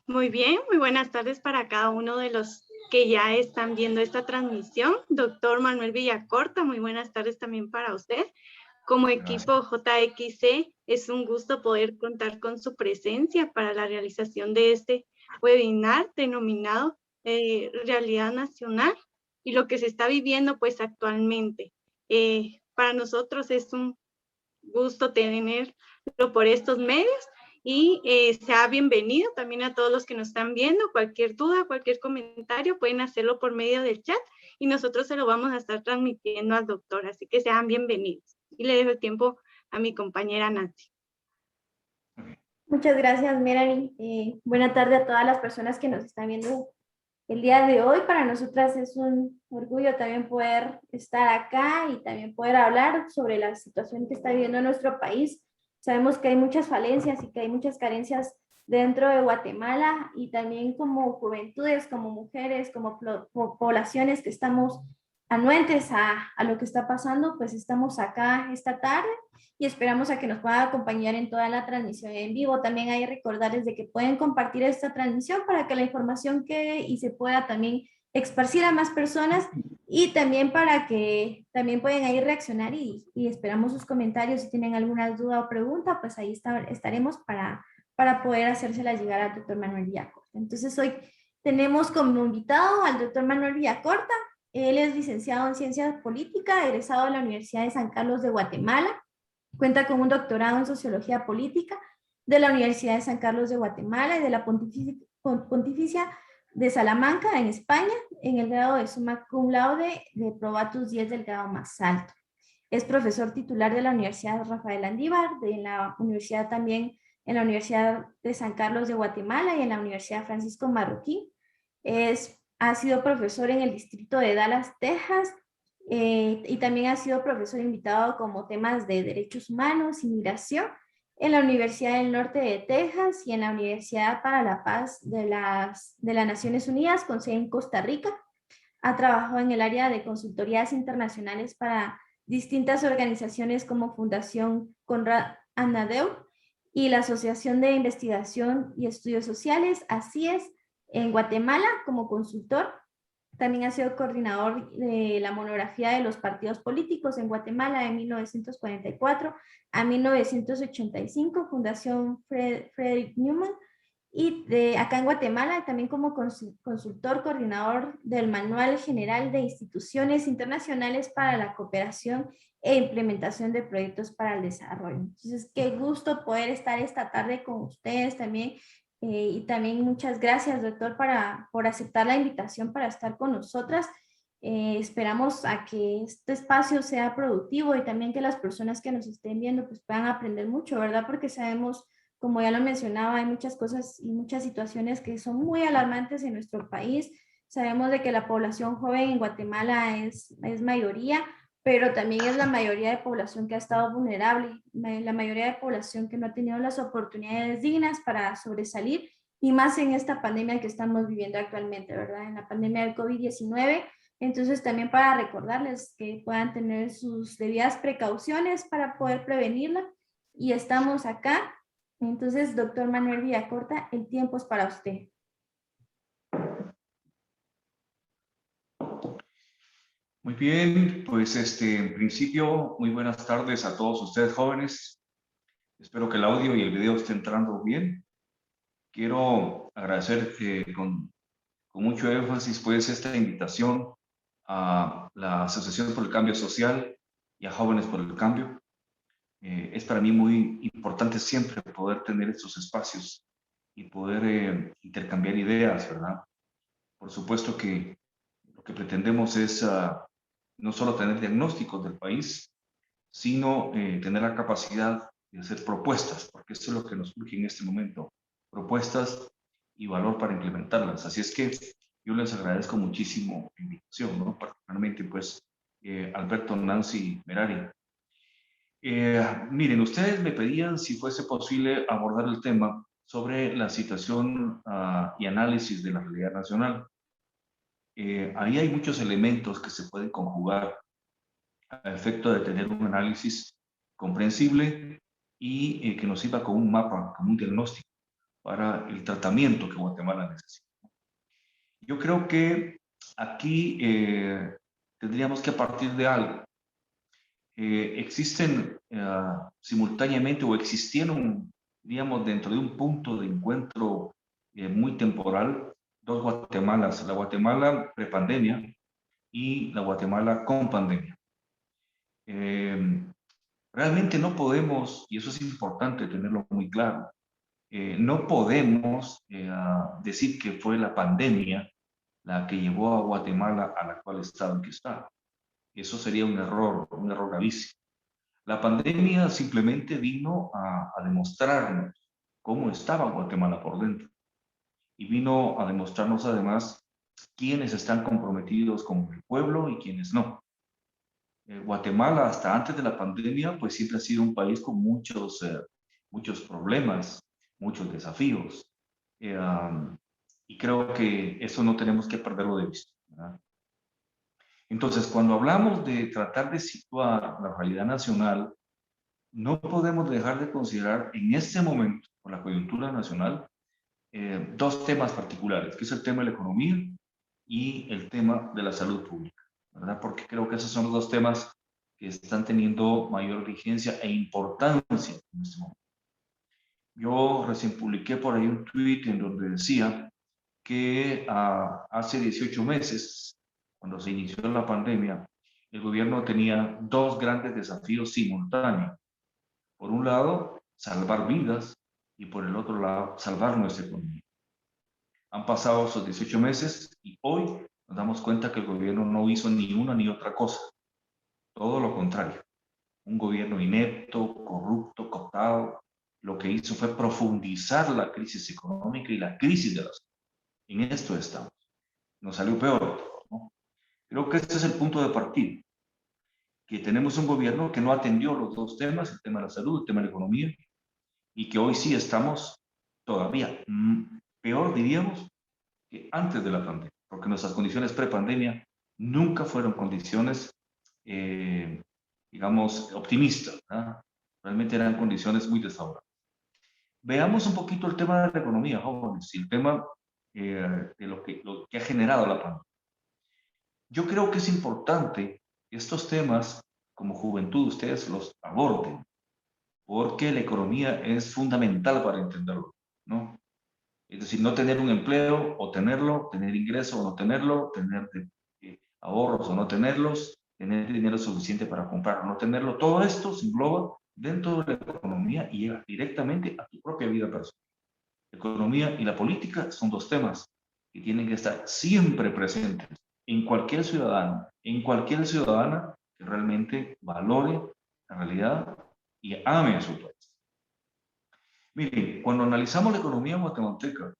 Muy bien, muy buenas tardes para cada uno de los que ya están viendo esta transmisión. Doctor Manuel Villacorta, muy buenas tardes también para usted. Como Gracias. equipo JXC, es un gusto poder contar con su presencia para la realización de este webinar denominado Realidad Nacional y lo que se está viviendo pues actualmente. Para nosotros es un gusto tenerlo por estos medios y sea bienvenido también a todos los que nos están viendo. Cualquier duda, cualquier comentario, pueden hacerlo por medio del chat y nosotros se lo vamos a estar transmitiendo al doctor, así que sean bienvenidos. Y le dejo el tiempo a mi compañera Nancy. Muchas gracias, Melanie. Buena tarde a todas las personas que nos están viendo el día de hoy. Para nosotras es un orgullo también poder estar acá y también poder hablar sobre la situación que está viviendo nuestro país. Sabemos que hay muchas falencias y que hay muchas carencias dentro de Guatemala y también como juventudes, como mujeres, como poblaciones que estamos anuentes a lo que está pasando, pues estamos acá esta tarde y esperamos a que nos puedan acompañar en toda la transmisión en vivo. También hay recordarles de que pueden compartir esta transmisión para que la información quede y se pueda también esparcir a más personas y también para que también pueden ahí reaccionar y esperamos sus comentarios. Si tienen alguna duda o pregunta, pues ahí estaremos para poder hacérselas llegar al doctor Manuel Villacorta. Entonces hoy tenemos como invitado al doctor Manuel Villacorta. Él es licenciado en Ciencias Políticas, egresado de la Universidad de San Carlos de Guatemala. Cuenta con un doctorado en Sociología Política de la Universidad de San Carlos de Guatemala y de la Pontificia de Salamanca, en España, en el grado de summa cum laude de Probatus 10 del grado más alto. Es profesor titular de la Universidad Rafael Andívar, de la Universidad también en la Universidad de San Carlos de Guatemala y en la Universidad Francisco Marroquín. Ha sido profesor en el distrito de Dallas, Texas, y también ha sido profesor invitado como temas de derechos humanos y migración en la Universidad del Norte de Texas y en la Universidad para la Paz de las Naciones Unidas, con sede en Costa Rica. Ha trabajado en el área de consultorías internacionales para distintas organizaciones como Fundación Konrad Adenauer y la Asociación de Investigación y Estudios Sociales, así es, en Guatemala como consultor. También ha sido coordinador de la monografía de los partidos políticos en Guatemala de 1944 a 1985, Fundación Frederick Newman, y acá en Guatemala también como consultor coordinador del Manual General de Instituciones Internacionales para la Cooperación e Implementación de Proyectos para el Desarrollo. Entonces, qué gusto poder estar esta tarde con ustedes también. Y también muchas gracias, doctor, por aceptar la invitación para estar con nosotras. Esperamos a que este espacio sea productivo y también que las personas que nos estén viendo pues puedan aprender mucho, ¿verdad? Porque sabemos, como ya lo mencionaba, hay muchas cosas y muchas situaciones que son muy alarmantes en nuestro país. Sabemos de que la población joven en Guatemala es mayoría, pero también es la mayoría de población que ha estado vulnerable, la mayoría de población que no ha tenido las oportunidades dignas para sobresalir, y más en esta pandemia que estamos viviendo actualmente, ¿verdad? En la pandemia del COVID-19. Entonces, también para recordarles que puedan tener sus debidas precauciones para poder prevenirla. Y estamos acá. Entonces, doctor Manuel Villacorta, el tiempo es para usted. Muy bien, pues en principio, muy buenas tardes a todos ustedes jóvenes. Espero que el audio y el video estén entrando bien. Quiero agradecer con mucho énfasis pues esta invitación a la Asociación por el Cambio Social y a Jóvenes por el Cambio. Es para mí muy importante siempre poder tener estos espacios y poder intercambiar ideas, ¿verdad? Por supuesto que lo que pretendemos es no solo tener diagnósticos del país, sino tener la capacidad de hacer propuestas, porque eso es lo que nos surge en este momento, propuestas y valor para implementarlas. Así es que yo les agradezco muchísimo la invitación, ¿no? Particularmente pues Alberto, Nancy, Merari. Miren, ustedes me pedían si fuese posible abordar el tema sobre la situación y análisis de la realidad nacional. Ahí hay muchos elementos que se pueden conjugar a efecto de tener un análisis comprensible y que nos sirva como un mapa, como un diagnóstico para el tratamiento que Guatemala necesita. Yo creo que aquí tendríamos que partir de algo. Existen simultáneamente o existieron, digamos, dentro de un punto de encuentro muy temporal, dos Guatemalas, la Guatemala prepandemia y la Guatemala con pandemia. Realmente no podemos, y eso es importante tenerlo muy claro, no podemos decir que fue la pandemia la que llevó a Guatemala al actual estado en que está. Eso sería un error gravísimo. La pandemia simplemente vino a demostrarnos cómo estaba Guatemala por dentro y vino a demostrarnos además quiénes están comprometidos con el pueblo y quiénes no. Guatemala hasta antes de la pandemia pues siempre ha sido un país con muchos problemas, muchos desafíos. Y creo que eso no tenemos que perderlo de vista, ¿verdad? Entonces, cuando hablamos de tratar de situar la realidad nacional, no podemos dejar de considerar en este momento, por la coyuntura nacional, dos temas particulares, que es el tema de la economía y el tema de la salud pública, ¿verdad? Porque creo que esos son los dos temas que están teniendo mayor vigencia e importancia en este momento. Yo recién publiqué por ahí un tweet en donde decía que hace 18 meses, cuando se inició la pandemia, el gobierno tenía dos grandes desafíos simultáneos. Por un lado, salvar vidas y por el otro lado, salvar nuestra economía. Han pasado esos 18 meses y hoy nos damos cuenta que el gobierno no hizo ni una ni otra cosa. Todo lo contrario. Un gobierno inepto, corrupto, cooptado. Lo que hizo fue profundizar la crisis económica y la crisis de la salud. En esto estamos. Nos salió peor, ¿no? Creo que este es el punto de partida. Que tenemos un gobierno que no atendió los dos temas, el tema de la salud, el tema de la economía, y que hoy sí estamos todavía peor, diríamos, que antes de la pandemia, porque nuestras condiciones pre-pandemia nunca fueron condiciones, digamos, optimistas, ¿verdad? Realmente eran condiciones muy desfavorables. Veamos un poquito el tema de la economía, jóvenes, y el tema de lo que ha generado la pandemia. Yo creo que es importante que estos temas, como juventud, ustedes los aborden, porque la economía es fundamental para entenderlo, ¿no? Es decir, no tener un empleo o tenerlo, tener ingresos o no tenerlo, tener ahorros o no tenerlos, tener dinero suficiente para comprar o no tenerlo, todo esto se engloba dentro de la economía y llega directamente a tu propia vida personal. La economía y la política son dos temas que tienen que estar siempre presentes en cualquier ciudadano, en cualquier ciudadana que realmente valore la realidad y ame a su país. Miren, cuando analizamos la economía guatemalteca,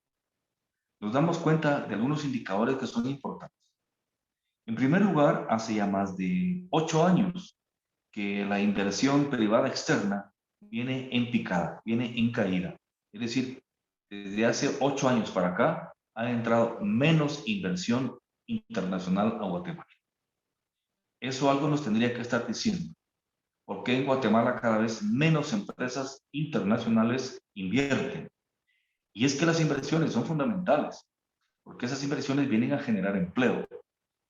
nos damos cuenta de algunos indicadores que son importantes. En primer lugar, hace ya más de 8 años que la inversión privada externa viene en picada, viene en caída. Es decir, desde hace 8 años para acá ha entrado menos inversión internacional a Guatemala. Eso algo nos tendría que estar diciendo. ¿Por qué en Guatemala cada vez menos empresas internacionales invierten? Y es que las inversiones son fundamentales, porque esas inversiones vienen a generar empleo,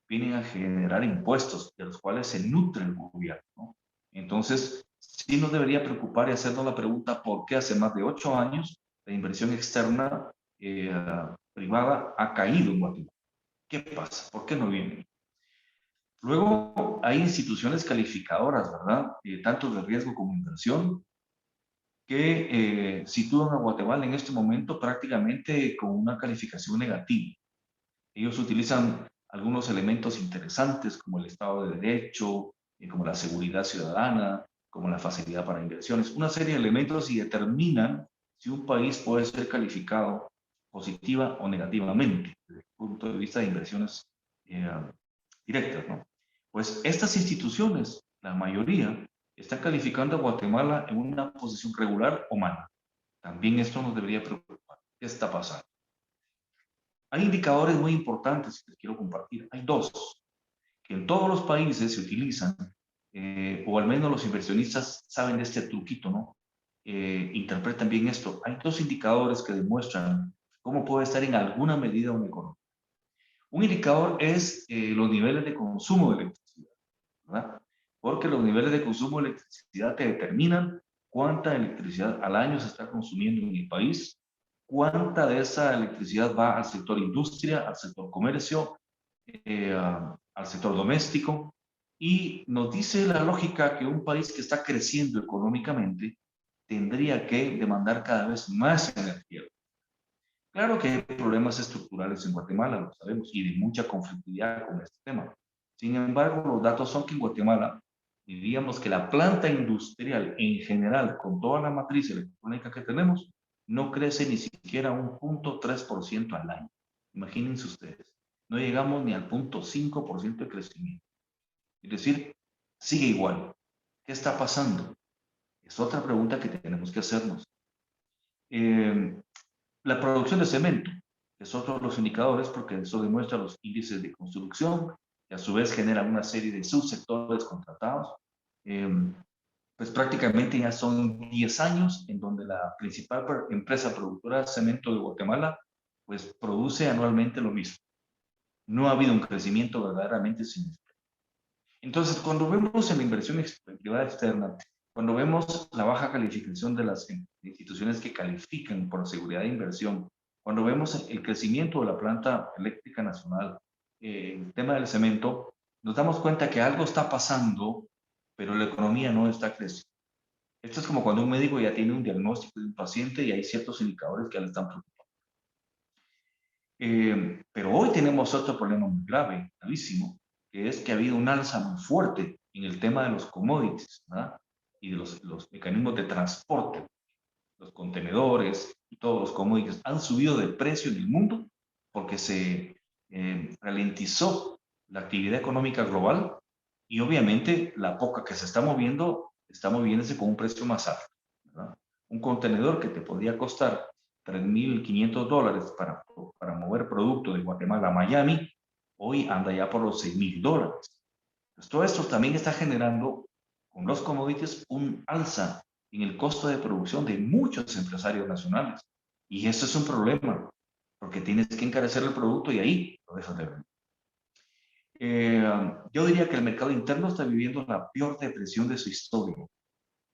vienen a generar impuestos de los cuales se nutre el gobierno, ¿no? Entonces, sí nos debería preocupar y hacernos la pregunta por qué hace más de 8 años la inversión externa privada ha caído en Guatemala. ¿Qué pasa? ¿Por qué no viene? Luego hay instituciones calificadoras, ¿verdad? Tanto de riesgo como inversión, que sitúan a Guatemala en este momento prácticamente con una calificación negativa. Ellos utilizan algunos elementos interesantes como el Estado de Derecho, como la seguridad ciudadana, como la facilidad para inversiones, una serie de elementos y determinan si un país puede ser calificado positiva o negativamente desde el punto de vista de inversiones directas, ¿no? Pues estas instituciones, la mayoría, están calificando a Guatemala en una posición regular o mala. También esto nos debería preocupar. ¿Qué está pasando? Hay indicadores muy importantes que les quiero compartir. Hay dos que en todos los países se utilizan, o al menos los inversionistas saben de este truquito, ¿no? interpretan bien esto. Hay dos indicadores que demuestran cómo puede estar en alguna medida una economía. Un indicador es los niveles de consumo de electricidad, ¿verdad? Porque los niveles de consumo de electricidad te determinan cuánta electricidad al año se está consumiendo en el país, cuánta de esa electricidad va al sector industria, al sector comercio, al sector doméstico, y nos dice la lógica que un país que está creciendo económicamente tendría que demandar cada vez más energía. Claro que hay problemas estructurales en Guatemala, lo sabemos, y de mucha conflictividad con este tema. Sin embargo, los datos son que en Guatemala, diríamos que la planta industrial en general, con toda la matriz electrónica que tenemos, no crece ni siquiera un 0.3% al año. Imagínense ustedes, no llegamos ni al 0.5% de crecimiento. Es decir, sigue igual. ¿Qué está pasando? Es otra pregunta que tenemos que hacernos. La producción de cemento es otro de los indicadores porque eso demuestra los índices de construcción que a su vez generan una serie de subsectores contratados. Pues prácticamente ya son 10 años en donde la principal empresa productora de cemento de Guatemala pues produce anualmente lo mismo. No ha habido un crecimiento verdaderamente significativo. Entonces, cuando vemos en la inversión privada externa, cuando vemos la baja calificación de las instituciones que califican por seguridad de inversión, cuando vemos el crecimiento de la planta eléctrica nacional, el tema del cemento, nos damos cuenta que algo está pasando, pero la economía no está creciendo. Esto es como cuando un médico ya tiene un diagnóstico de un paciente y hay ciertos indicadores que le están preocupando. Pero hoy tenemos otro problema muy grave, gravísimo, que es que ha habido un alza muy fuerte en el tema de los commodities, ¿verdad? Y de los mecanismos de transporte, los contenedores y todos los commodities han subido de precio en el mundo porque se ralentizó la actividad económica global y obviamente la poca que se está moviéndose con un precio más alto, ¿verdad? Un contenedor que te podría costar $3,500 para mover producto de Guatemala a Miami, hoy anda ya por los $6,000. Pues todo esto también está generando con los commodities un alza en el costo de producción de muchos empresarios nacionales. Y eso es un problema, porque tienes que encarecer el producto y ahí lo dejas de vender. Yo diría que el mercado interno está viviendo la peor depresión de su historia,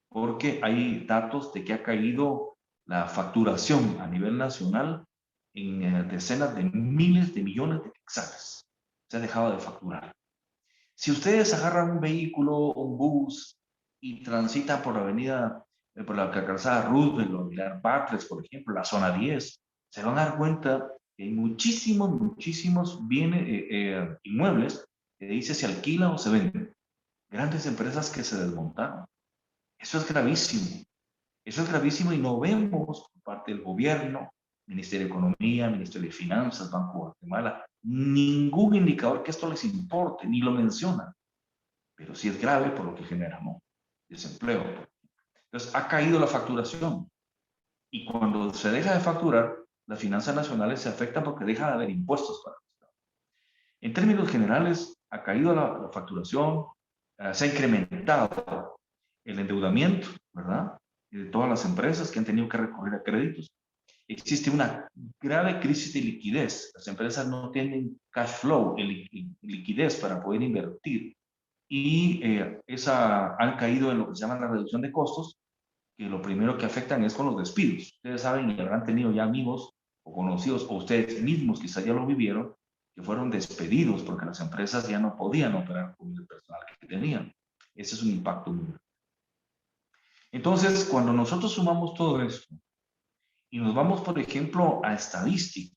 porque hay datos de que ha caído la facturación a nivel nacional en decenas de miles de millones de quetzales. Se ha dejado de facturar. Si ustedes agarran un vehículo, un bus, y transitan por la avenida, por la calzada Roosevelt o Vilar Bartres, por ejemplo, la zona 10, se van a dar cuenta que hay muchísimos bienes, inmuebles que dice se alquila o se venden. Grandes empresas que se desmontaron. Eso es gravísimo. Eso es gravísimo y no vemos por parte del gobierno, Ministerio de Economía, Ministerio de Finanzas, Banco de Guatemala, ningún indicador que esto les importe, ni lo mencionan. Pero sí es grave por lo que genera, ¿no? Desempleo. Entonces, ha caído la facturación. Y cuando se deja de facturar, las finanzas nacionales se afectan porque deja de haber impuestos para el Estado. En términos generales, ha caído la facturación, se ha incrementado el endeudamiento, ¿verdad? De todas las empresas que han tenido que recurrir a créditos. Existe una grave crisis de liquidez. Las empresas no tienen cash flow, liquidez para poder invertir. Y han caído en lo que se llama la reducción de costos, que lo primero que afectan es con los despidos. Ustedes saben y habrán tenido ya amigos o conocidos, o ustedes mismos quizás ya lo vivieron, que fueron despedidos porque las empresas ya no podían operar con el personal que tenían. Ese es un impacto muy grande. Entonces, cuando nosotros sumamos todo esto y nos vamos, por ejemplo, a estadísticas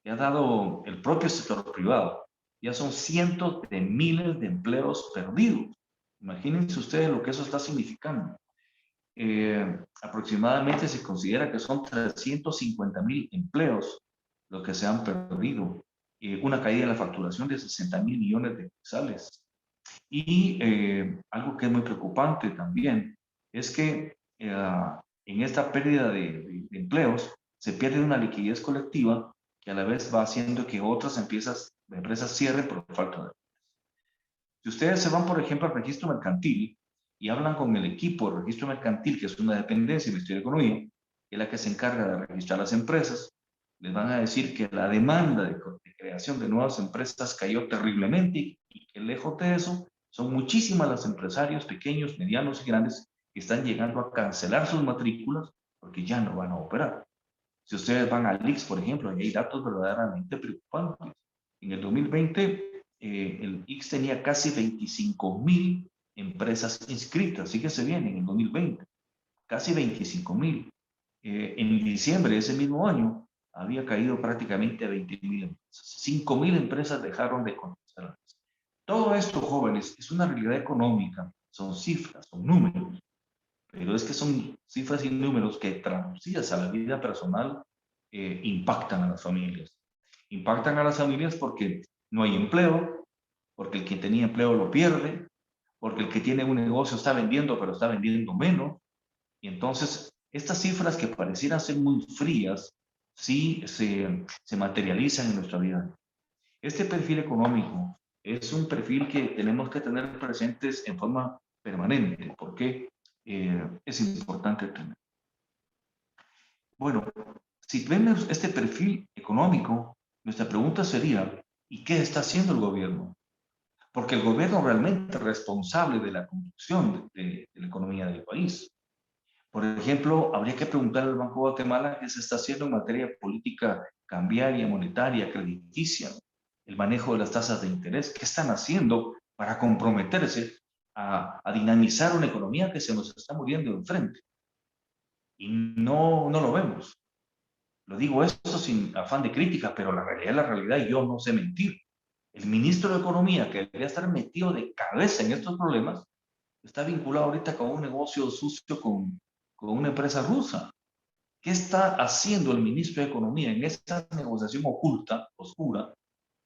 que ha dado el propio sector privado, ya son cientos de miles de empleos perdidos. Imagínense ustedes lo que eso está significando. Aproximadamente se considera que son 350,000 empleos los que se han perdido. Una caída en la facturación de 60,000 millones de quetzales. Y algo que es muy preocupante también es que en esta pérdida de empleos se pierde una liquidez colectiva que a la vez va haciendo que otras empresas cierren por falta de ventas. Si ustedes se van, por ejemplo, al registro mercantil, y hablan con el equipo de registro mercantil, que es una dependencia del Ministerio de Economía, que es la que se encarga de registrar las empresas, les van a decir que la demanda de creación de nuevas empresas cayó terriblemente y que lejos de eso, son muchísimas los empresarios pequeños, medianos y grandes que están llegando a cancelar sus matrículas porque ya no van a operar. Si ustedes van al IX, por ejemplo, hay datos verdaderamente preocupantes. En el 2020, el IX tenía casi 25,000 empresas inscritas. Fíjense bien, en el 2020, casi 25,000. En diciembre de ese mismo año, había caído prácticamente a 20,000 empresas. 5,000 empresas dejaron de contestar. Todo esto, jóvenes, es una realidad económica, son cifras, son números, pero es que son cifras y números que traducidas a la vida personal impactan a las familias. Impactan a las familias porque no hay empleo, porque el que tenía empleo lo pierde, porque el que tiene un negocio está vendiendo, pero está vendiendo menos. Y entonces, estas cifras que parecieran ser muy frías, sí se materializan en nuestra vida. Este perfil económico es un perfil que tenemos que tener presentes en forma permanente, porque es importante tener. Bueno, si vemos este perfil económico, nuestra pregunta sería, ¿y qué está haciendo el gobierno? Porque el gobierno realmente es responsable de la conducción de la economía del país. Por ejemplo, habría que preguntar al Banco de Guatemala qué se está haciendo en materia de política cambiaria, monetaria, crediticia, el manejo de las tasas de interés. ¿Qué están haciendo para comprometerse a dinamizar una economía que se nos está muriendo enfrente? Y no lo vemos. Lo digo esto sin afán de crítica, pero la realidad es la realidad y yo no sé mentir. El ministro de Economía, que debería estar metido de cabeza en estos problemas, está vinculado ahorita con un negocio sucio con una empresa rusa. ¿Qué está haciendo el ministro de Economía en esta negociación oculta, oscura,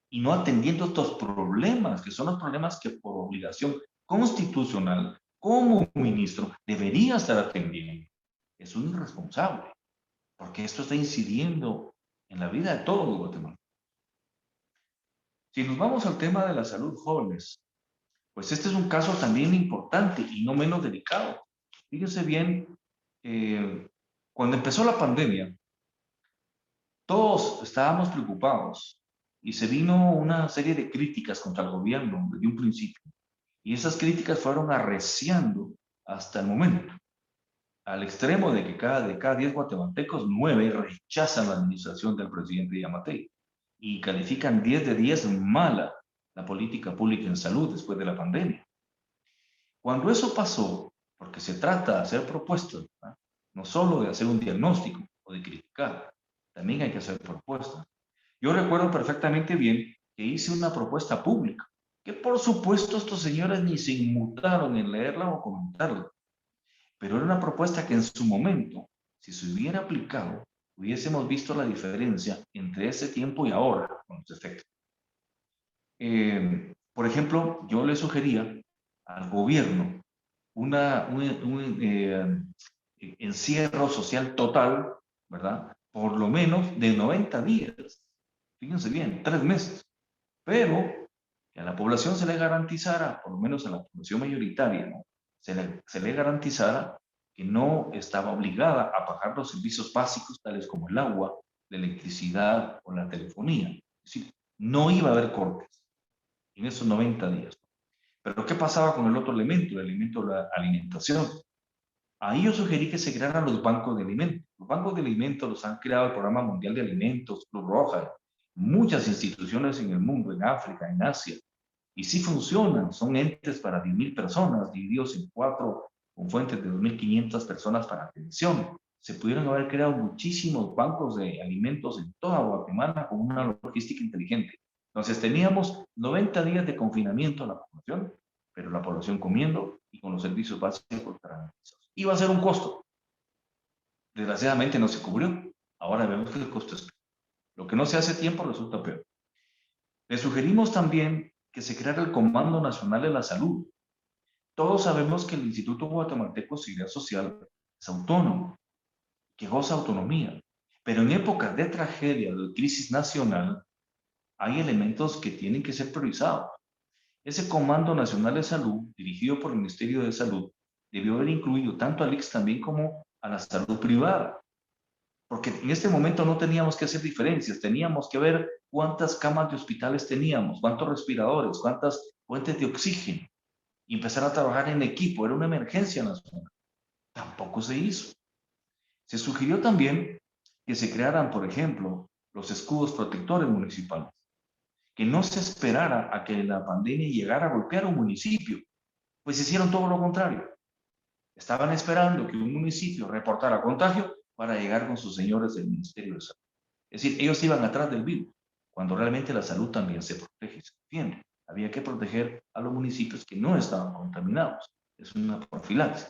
y no atendiendo estos problemas, que son los problemas que por obligación constitucional, como ministro, debería estar atendiendo? Es un irresponsable, porque esto está incidiendo en la vida de todos los guatemaltecos. Si nos vamos al tema de la salud, jóvenes, pues este es un caso también importante y no menos delicado. Fíjense bien, cuando empezó la pandemia, todos estábamos preocupados y se vino una serie de críticas contra el gobierno desde un principio. Y esas críticas fueron arreciando hasta el momento, al extremo de que de cada 10 guatemaltecos, 9 rechazan la administración del presidente Yamatei y califican 10 de 10 mala la política pública en salud después de la pandemia. Cuando eso pasó, porque se trata de hacer propuestas, ¿verdad? No solo de hacer un diagnóstico o de criticar, también hay que hacer propuestas. Yo recuerdo perfectamente bien que hice una propuesta pública, que por supuesto estos señores ni se inmutaron en leerla o comentarla, pero era una propuesta que en su momento, si se hubiera aplicado, hubiésemos visto la diferencia entre ese tiempo y ahora con los efectos. Por ejemplo, yo le sugería al gobierno un encierro social total, ¿verdad? Por lo menos de 90 días. Fíjense bien, 3 meses. Pero que a la población se le garantizara, por lo menos a la población mayoritaria, ¿no? Se le garantizara que no estaba obligada a pagar los servicios básicos tales como el agua, la electricidad o la telefonía. Es decir, no iba a haber cortes en esos 90 días. Pero ¿qué pasaba con el otro elemento, el elemento de la alimentación? Ahí yo sugerí que se crearan los bancos de alimentos. Los bancos de alimentos los han creado el Programa Mundial de Alimentos, Cruz Roja, muchas instituciones en el mundo, en África, en Asia. Y sí funcionan, son entes para 10,000 personas, divididos en 4, con fuentes de 2,500 personas para atención. Se pudieron haber creado muchísimos bancos de alimentos en toda Guatemala con una logística inteligente. Entonces teníamos 90 días de confinamiento a la población, pero la población comiendo y con los servicios básicos garantizados. Iba a ser un costo. Desgraciadamente no se cubrió. Ahora vemos que el costo es. Lo que no se hace tiempo resulta peor. Le sugerimos también que se creara el Comando Nacional de la Salud. Todos sabemos que el Instituto Guatemalteco de Seguridad Social es autónomo, que goza autonomía, pero en épocas de tragedia, de crisis nacional, hay elementos que tienen que ser priorizados. Ese Comando Nacional de Salud, dirigido por el Ministerio de Salud, debió haber incluido tanto al ICS también como a la salud privada. Porque en este momento no teníamos que hacer diferencias, teníamos que ver cuántas camas de hospitales teníamos, cuántos respiradores, cuántas fuentes de oxígeno, y empezar a trabajar en equipo. Era una emergencia nacional. Tampoco se hizo. Se sugirió también que se crearan, por ejemplo, los escudos protectores municipales, que no se esperara a que la pandemia llegara a golpear un municipio, pues hicieron todo lo contrario. Estaban esperando que un municipio reportara contagio para llegar con sus señores del Ministerio de Salud. Es decir, ellos iban atrás del virus, cuando realmente la salud también se protege y se defiende. Había que proteger a los municipios que no estaban contaminados. Es una profilaxis.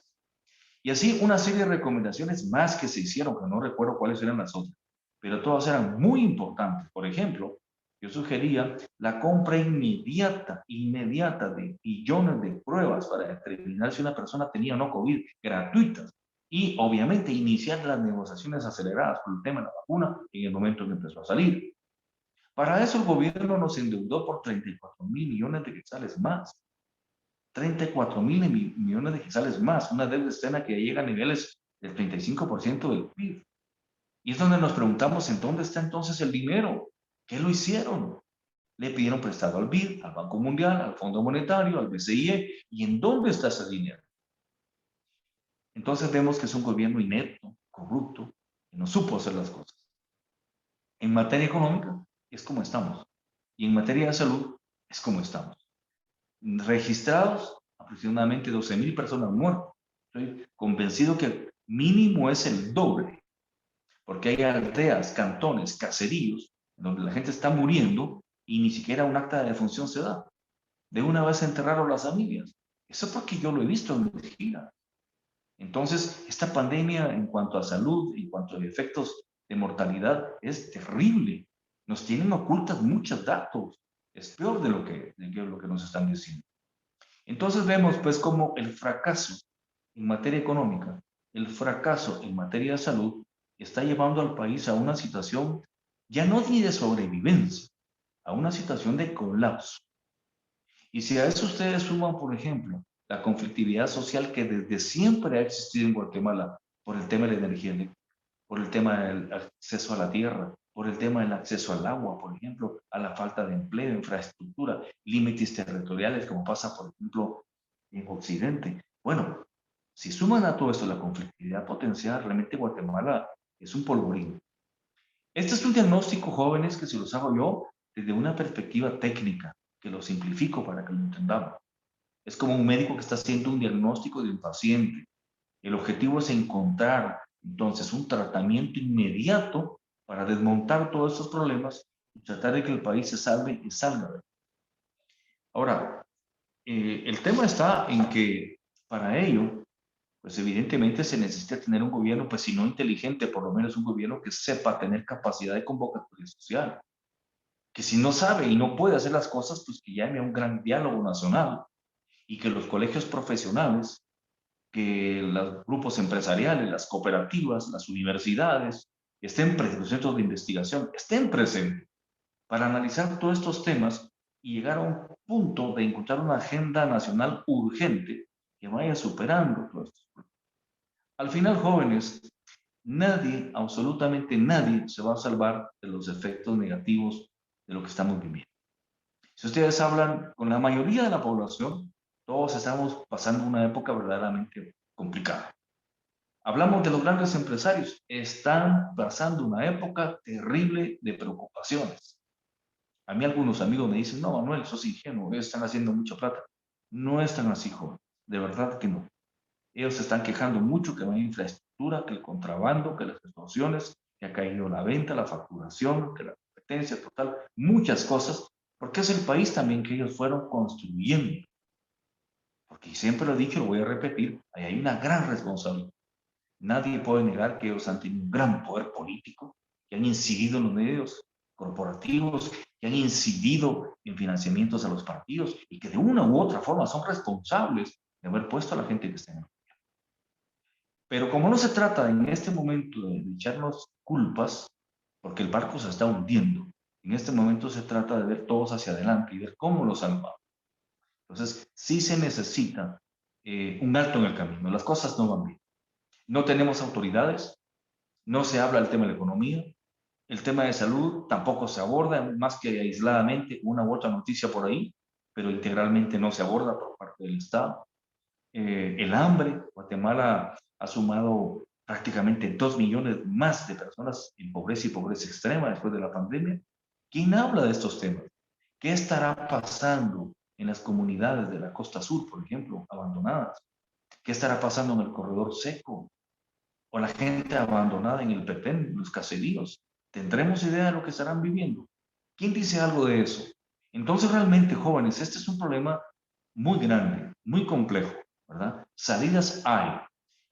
Y así una serie de recomendaciones más que se hicieron, que no recuerdo cuáles eran las otras, pero todas eran muy importantes. Por ejemplo, yo sugería la compra inmediata de billones de pruebas para determinar si una persona tenía o no COVID, gratuitas. Y obviamente iniciar las negociaciones aceleradas por el tema de la vacuna en el momento que empezó a salir. Para eso el gobierno nos endeudó por 34 mil millones de quetzales más. 34 mil millones de quetzales más, una deuda externa que llega a niveles del 35% del PIB. Y es donde nos preguntamos en dónde está entonces el dinero. ¿Qué lo hicieron? Le pidieron prestado al BID, al Banco Mundial, al Fondo Monetario, al BCE, ¿y en dónde está ese dinero? Entonces vemos que es un gobierno inepto, corrupto, que no supo hacer las cosas. En materia económica es como estamos, y en materia de salud es como estamos. Registrados aproximadamente 12.000 personas muertas. Estoy convencido que mínimo es el doble, porque hay aldeas, cantones, caseríos, donde la gente está muriendo y ni siquiera un acta de defunción se da. De una vez enterraron las familias. Eso porque yo lo he visto en mis giras. Entonces, esta pandemia en cuanto a salud, en cuanto a efectos de mortalidad, es terrible. Nos tienen ocultas muchos datos. Es peor de lo que nos están diciendo. Entonces vemos pues como el fracaso en materia económica, el fracaso en materia de salud está llevando al país a una situación ya no ni de sobrevivencia, a una situación de colapso. Y si a eso ustedes suman, por ejemplo, la conflictividad social que desde siempre ha existido en Guatemala por el tema de la energía eléctrica, por el tema del acceso a la tierra, por el tema del acceso al agua, por ejemplo, a la falta de empleo, infraestructura, límites territoriales, como pasa, por ejemplo, en Occidente. Bueno, si suman a todo esto la conflictividad potencial, realmente Guatemala es un polvorín. Este es un diagnóstico, jóvenes, que se los hago yo desde una perspectiva técnica, que lo simplifico para que lo entendamos. Es como un médico que está haciendo un diagnóstico de un paciente. El objetivo es encontrar, entonces, un tratamiento inmediato para desmontar todos estos problemas y tratar de que el país se salve y salga de él. Ahora, el tema está en que para ello, pues evidentemente se necesita tener un gobierno, pues si no inteligente, por lo menos un gobierno que sepa tener capacidad de convocatoria social. Que si no sabe y no puede hacer las cosas, pues que llame a un gran diálogo nacional y que los colegios profesionales, que los grupos empresariales, las cooperativas, las universidades, estén presentes, los centros de investigación, estén presentes para analizar todos estos temas y llegar a un punto de encontrar una agenda nacional urgente que vaya superando todo esto. Al final, jóvenes, nadie, absolutamente nadie, se va a salvar de los efectos negativos de lo que estamos viviendo. Si ustedes hablan con la mayoría de la población, todos estamos pasando una época verdaderamente complicada. Hablamos de los grandes empresarios, están pasando una época terrible de preocupaciones. A mí algunos amigos me dicen, no, Manuel, sos ingenuo, ellos están haciendo mucha plata. No están así, joven, de verdad que no. Ellos se están quejando mucho que no hay infraestructura, que el contrabando, que las extorsiones, que ha caído la venta, la facturación, que la competencia total, muchas cosas, porque es el país también que ellos fueron construyendo. Porque siempre lo he dicho, lo voy a repetir, ahí hay una gran responsabilidad. Nadie puede negar que ellos han tenido un gran poder político, que han incidido en los medios corporativos, que han incidido en financiamientos a los partidos y que de una u otra forma son responsables de haber puesto a la gente que está en el gobierno. Pero como no se trata en este momento de echarnos culpas, porque el barco se está hundiendo, en este momento se trata de ver todos hacia adelante y ver cómo lo salvamos. Entonces, sí se necesita un alto en el camino. Las cosas no van bien. No tenemos autoridades, no se habla del tema de la economía, el tema de salud tampoco se aborda, más que aisladamente, una u otra noticia por ahí, pero integralmente no se aborda por parte del Estado. El hambre, Guatemala ha sumado prácticamente 2 millones más de personas en pobreza y pobreza extrema después de la pandemia. ¿Quién habla de estos temas? ¿Qué estará pasando en las comunidades de la costa sur, por ejemplo, abandonadas? ¿Qué estará pasando en el corredor seco? ¿O la gente abandonada en el Petén, en los caseríos? ¿Tendremos idea de lo que estarán viviendo? ¿Quién dice algo de eso? Entonces, realmente, jóvenes, este es un problema muy grande, muy complejo, ¿verdad? Salidas hay.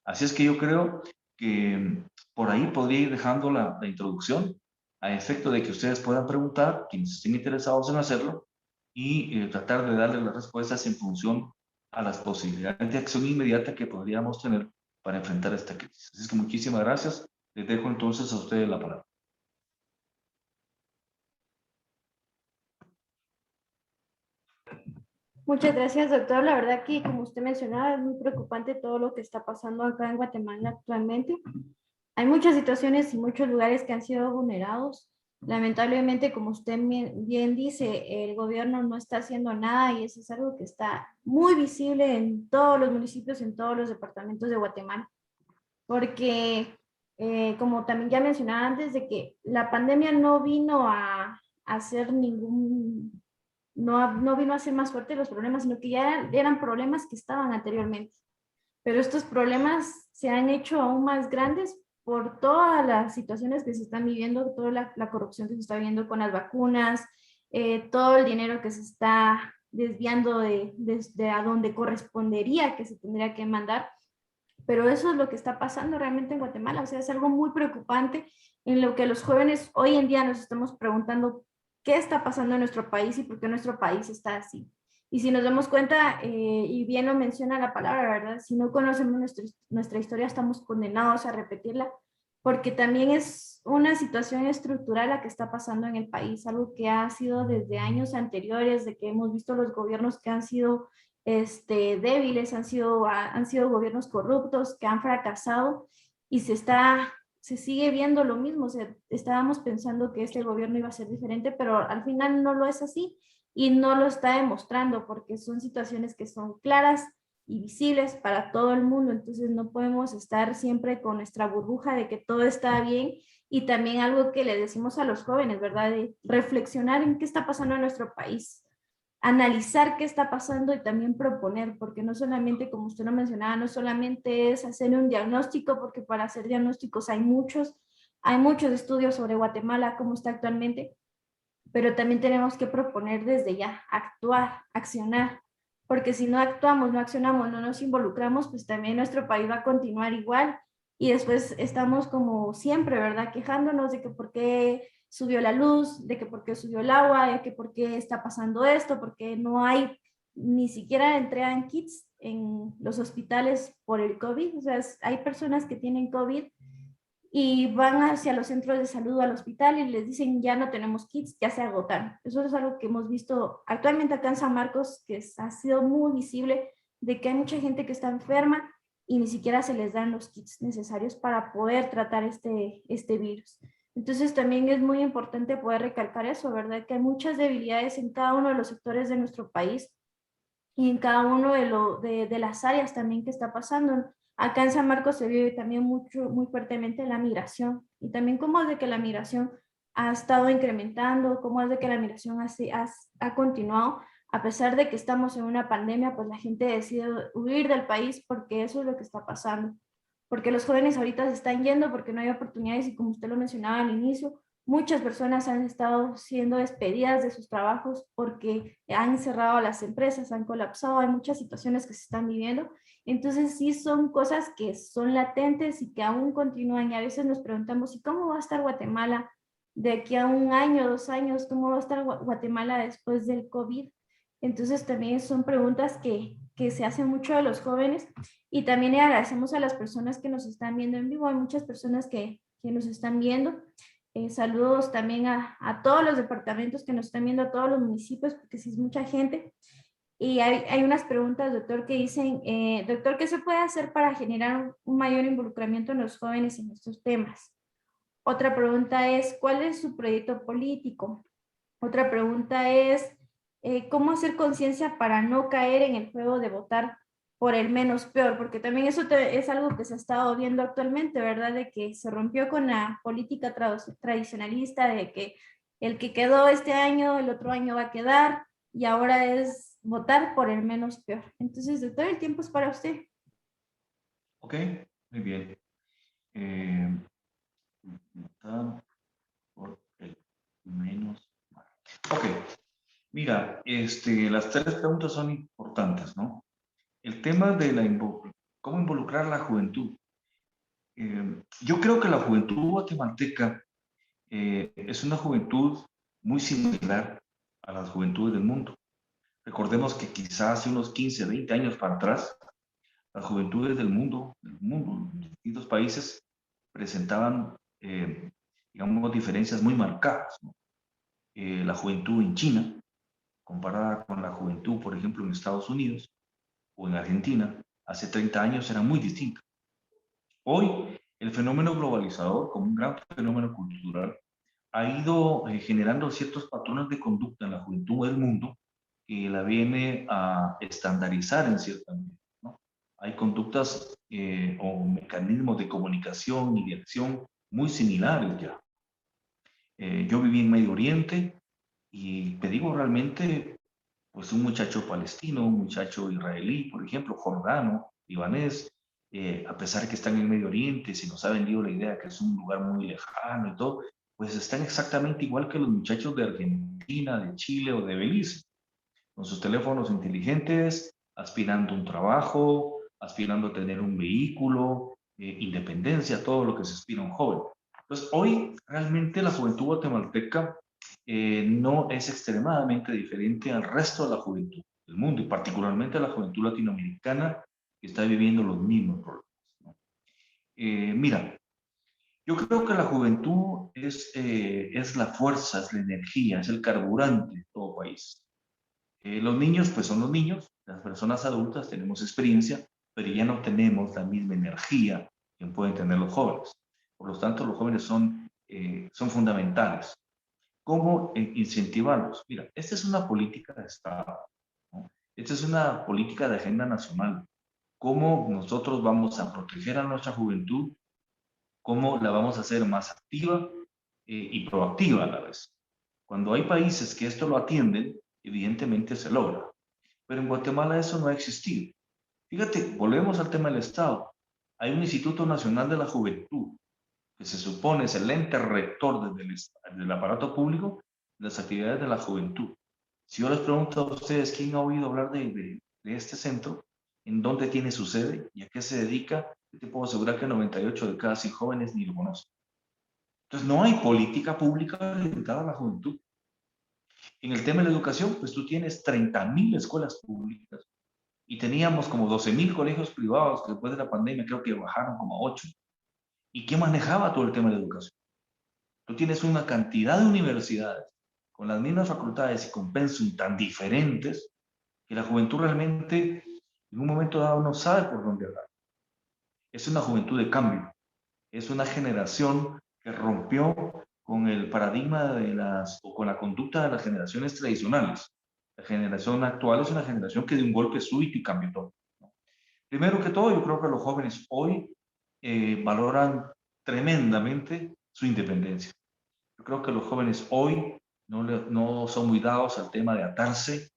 Así es que yo creo que por ahí podría ir dejando la introducción a efecto de que ustedes puedan preguntar, quienes estén interesados en hacerlo, y tratar de darles las respuestas en función a las posibilidades de acción inmediata que podríamos tener para enfrentar esta crisis. Así es que muchísimas gracias. Les dejo entonces a ustedes la palabra. Muchas gracias, doctor. La verdad que, como usted mencionaba, es muy preocupante todo lo que está pasando acá en Guatemala actualmente. Hay muchas situaciones y muchos lugares que han sido vulnerados. Lamentablemente, como usted bien dice, el gobierno no está haciendo nada y eso es algo que está muy visible en todos los municipios, en todos los departamentos de Guatemala. Porque, como también ya mencionaba antes, de que la pandemia no vino a hacer ningún, no vino a hacer más fuertes los problemas, sino que ya eran problemas que estaban anteriormente. Pero estos problemas se han hecho aún más grandes por todas las situaciones que se están viviendo, toda la corrupción que se está viviendo con las vacunas, todo el dinero que se está desviando de a donde correspondería que se tendría que mandar. Pero eso es lo que está pasando realmente en Guatemala. O sea, es algo muy preocupante en lo que los jóvenes hoy en día nos estamos preguntando qué está pasando en nuestro país y por qué nuestro país está así. Y si nos damos cuenta, y bien lo menciona la palabra, ¿verdad? Si no conocemos nuestra historia, estamos condenados a repetirla, porque también es una situación estructural la que está pasando en el país, algo que ha sido desde años anteriores, de que hemos visto los gobiernos que han sido débiles, han sido gobiernos corruptos, que han fracasado y se sigue viendo lo mismo. O sea, estábamos pensando que este gobierno iba a ser diferente, pero al final no lo es así y no lo está demostrando porque son situaciones que son claras y visibles para todo el mundo. Entonces no podemos estar siempre con nuestra burbuja de que todo está bien. Y también algo que le decimos a los jóvenes, ¿verdad? De reflexionar en qué está pasando en nuestro país, analizar qué está pasando y también proponer, porque no solamente, como usted lo mencionaba, no solamente es hacer un diagnóstico, porque para hacer diagnósticos hay muchos estudios sobre Guatemala, cómo está actualmente, pero también tenemos que proponer desde ya, actuar, accionar, porque si no actuamos, no accionamos, no nos involucramos, pues también nuestro país va a continuar igual y después estamos como siempre, ¿verdad? Quejándonos de que por qué subió la luz, de que por qué subió el agua, de que por qué está pasando esto, porque no hay ni siquiera entrega en kits en los hospitales por el COVID. O sea, hay personas que tienen COVID y van hacia los centros de salud o al hospital y les dicen ya no tenemos kits, ya se agotaron. Eso es algo que hemos visto actualmente acá en San Marcos, que ha sido muy visible, de que hay mucha gente que está enferma y ni siquiera se les dan los kits necesarios para poder tratar este virus. Entonces también es muy importante poder recalcar eso, ¿verdad? Que hay muchas debilidades en cada uno de los sectores de nuestro país y en cada uno de las áreas también que está pasando. Acá en San Marcos se vive también muy fuertemente la migración y también cómo es de que la migración ha estado incrementando, cómo es de que la migración ha continuado, a pesar de que estamos en una pandemia, pues la gente decide huir del país porque eso es lo que está pasando. Porque los jóvenes ahorita se están yendo porque no hay oportunidades y como usted lo mencionaba al inicio, muchas personas han estado siendo despedidas de sus trabajos porque han cerrado las empresas, han colapsado, hay muchas situaciones que se están viviendo. Entonces sí son cosas que son latentes y que aún continúan y a veces nos preguntamos, ¿y cómo va a estar Guatemala de aquí a un año, 2 años? ¿Cómo va a estar Guatemala después del COVID? Entonces también son preguntas que se hacen mucho de los jóvenes y también agradecemos a las personas que nos están viendo en vivo. Hay muchas personas que nos están viendo. Saludos también a todos los departamentos que nos están viendo, a todos los municipios, porque sí es mucha gente. Y hay unas preguntas, doctor, que dicen, doctor, ¿qué se puede hacer para generar un mayor involucramiento en los jóvenes en estos temas? Otra pregunta es, ¿cuál es su proyecto político? Otra pregunta es, ¿cómo hacer conciencia para no caer en el juego de votar por el menos peor? Porque también eso es algo que se ha estado viendo actualmente, ¿verdad? De que se rompió con la política tradicionalista, de que el que quedó este año, el otro año va a quedar, y ahora es votar por el menos peor. Entonces, doctor, el tiempo es para usted. Ok, muy bien. Votar por el menos mal. Ok, mira, las tres preguntas son importantes, ¿no? El tema de cómo involucrar a la juventud. Yo creo que la juventud guatemalteca es una juventud muy similar a las juventudes del mundo. Recordemos que quizás hace unos 15, 20 años para atrás, las juventudes del mundo, en distintos países, presentaban, digamos, diferencias muy marcadas, ¿no? La juventud en China, comparada con la juventud, por ejemplo, en Estados Unidos o en Argentina, hace 30 años era muy distinta. Hoy, el fenómeno globalizador, como un gran fenómeno cultural, ha ido generando ciertos patrones de conducta en la juventud del mundo que la viene a estandarizar en cierta medida, ¿no? Hay conductas o mecanismos de comunicación y de acción muy similares ya. Yo viví en Medio Oriente y te digo realmente, pues un muchacho palestino, un muchacho israelí, por ejemplo, jordano, libanés, a pesar de que están en Medio Oriente, se nos ha vendido la idea que es un lugar muy lejano y todo, pues están exactamente igual que los muchachos de Argentina, de Chile o de Belice, con sus teléfonos inteligentes, aspirando a un trabajo, aspirando a tener un vehículo, independencia, todo lo que se aspira a un joven. Entonces, hoy realmente la juventud guatemalteca no es extremadamente diferente al resto de la juventud del mundo y particularmente a la juventud latinoamericana que está viviendo los mismos problemas, ¿no? Mira, yo creo que la juventud es la fuerza, es la energía, es el carburante de todo país. Los niños, pues son los niños, las personas adultas tenemos experiencia, pero ya no tenemos la misma energía que pueden tener los jóvenes. Por lo tanto, los jóvenes son fundamentales. ¿Cómo incentivarlos? Mira, esta es una política de Estado, ¿no? Esta es una política de agenda nacional. ¿Cómo nosotros vamos a proteger a nuestra juventud? ¿Cómo la vamos a hacer más activa y proactiva a la vez? Cuando hay países que esto lo atienden, evidentemente se logra. Pero en Guatemala eso no ha existido. Fíjate, volvemos al tema del Estado. Hay un Instituto Nacional de la Juventud, que se supone es el ente rector del aparato público de las actividades de la juventud. Si yo les pregunto a ustedes quién ha oído hablar de este centro, en dónde tiene su sede y a qué se dedica, yo te puedo asegurar que 98 de cada 100 jóvenes ni lo conocen. Entonces no hay política pública orientada a la juventud. En el tema de la educación, pues tú tienes 30.000 escuelas públicas y teníamos como 12.000 colegios privados que después de la pandemia creo que bajaron como a 8. ¿Y quién manejaba todo el tema de la educación? Tú tienes una cantidad de universidades con las mismas facultades y con pensum tan diferentes que la juventud realmente en un momento dado no sabe por dónde hablar. Es una juventud de cambio, es una generación que rompió con el paradigma o con la conducta de las generaciones tradicionales. La generación actual es una generación que de un golpe súbito y cambió todo, ¿no? Primero que todo, yo creo que los jóvenes hoy valoran tremendamente su independencia. Yo creo que los jóvenes hoy no son muy dados al tema de atarse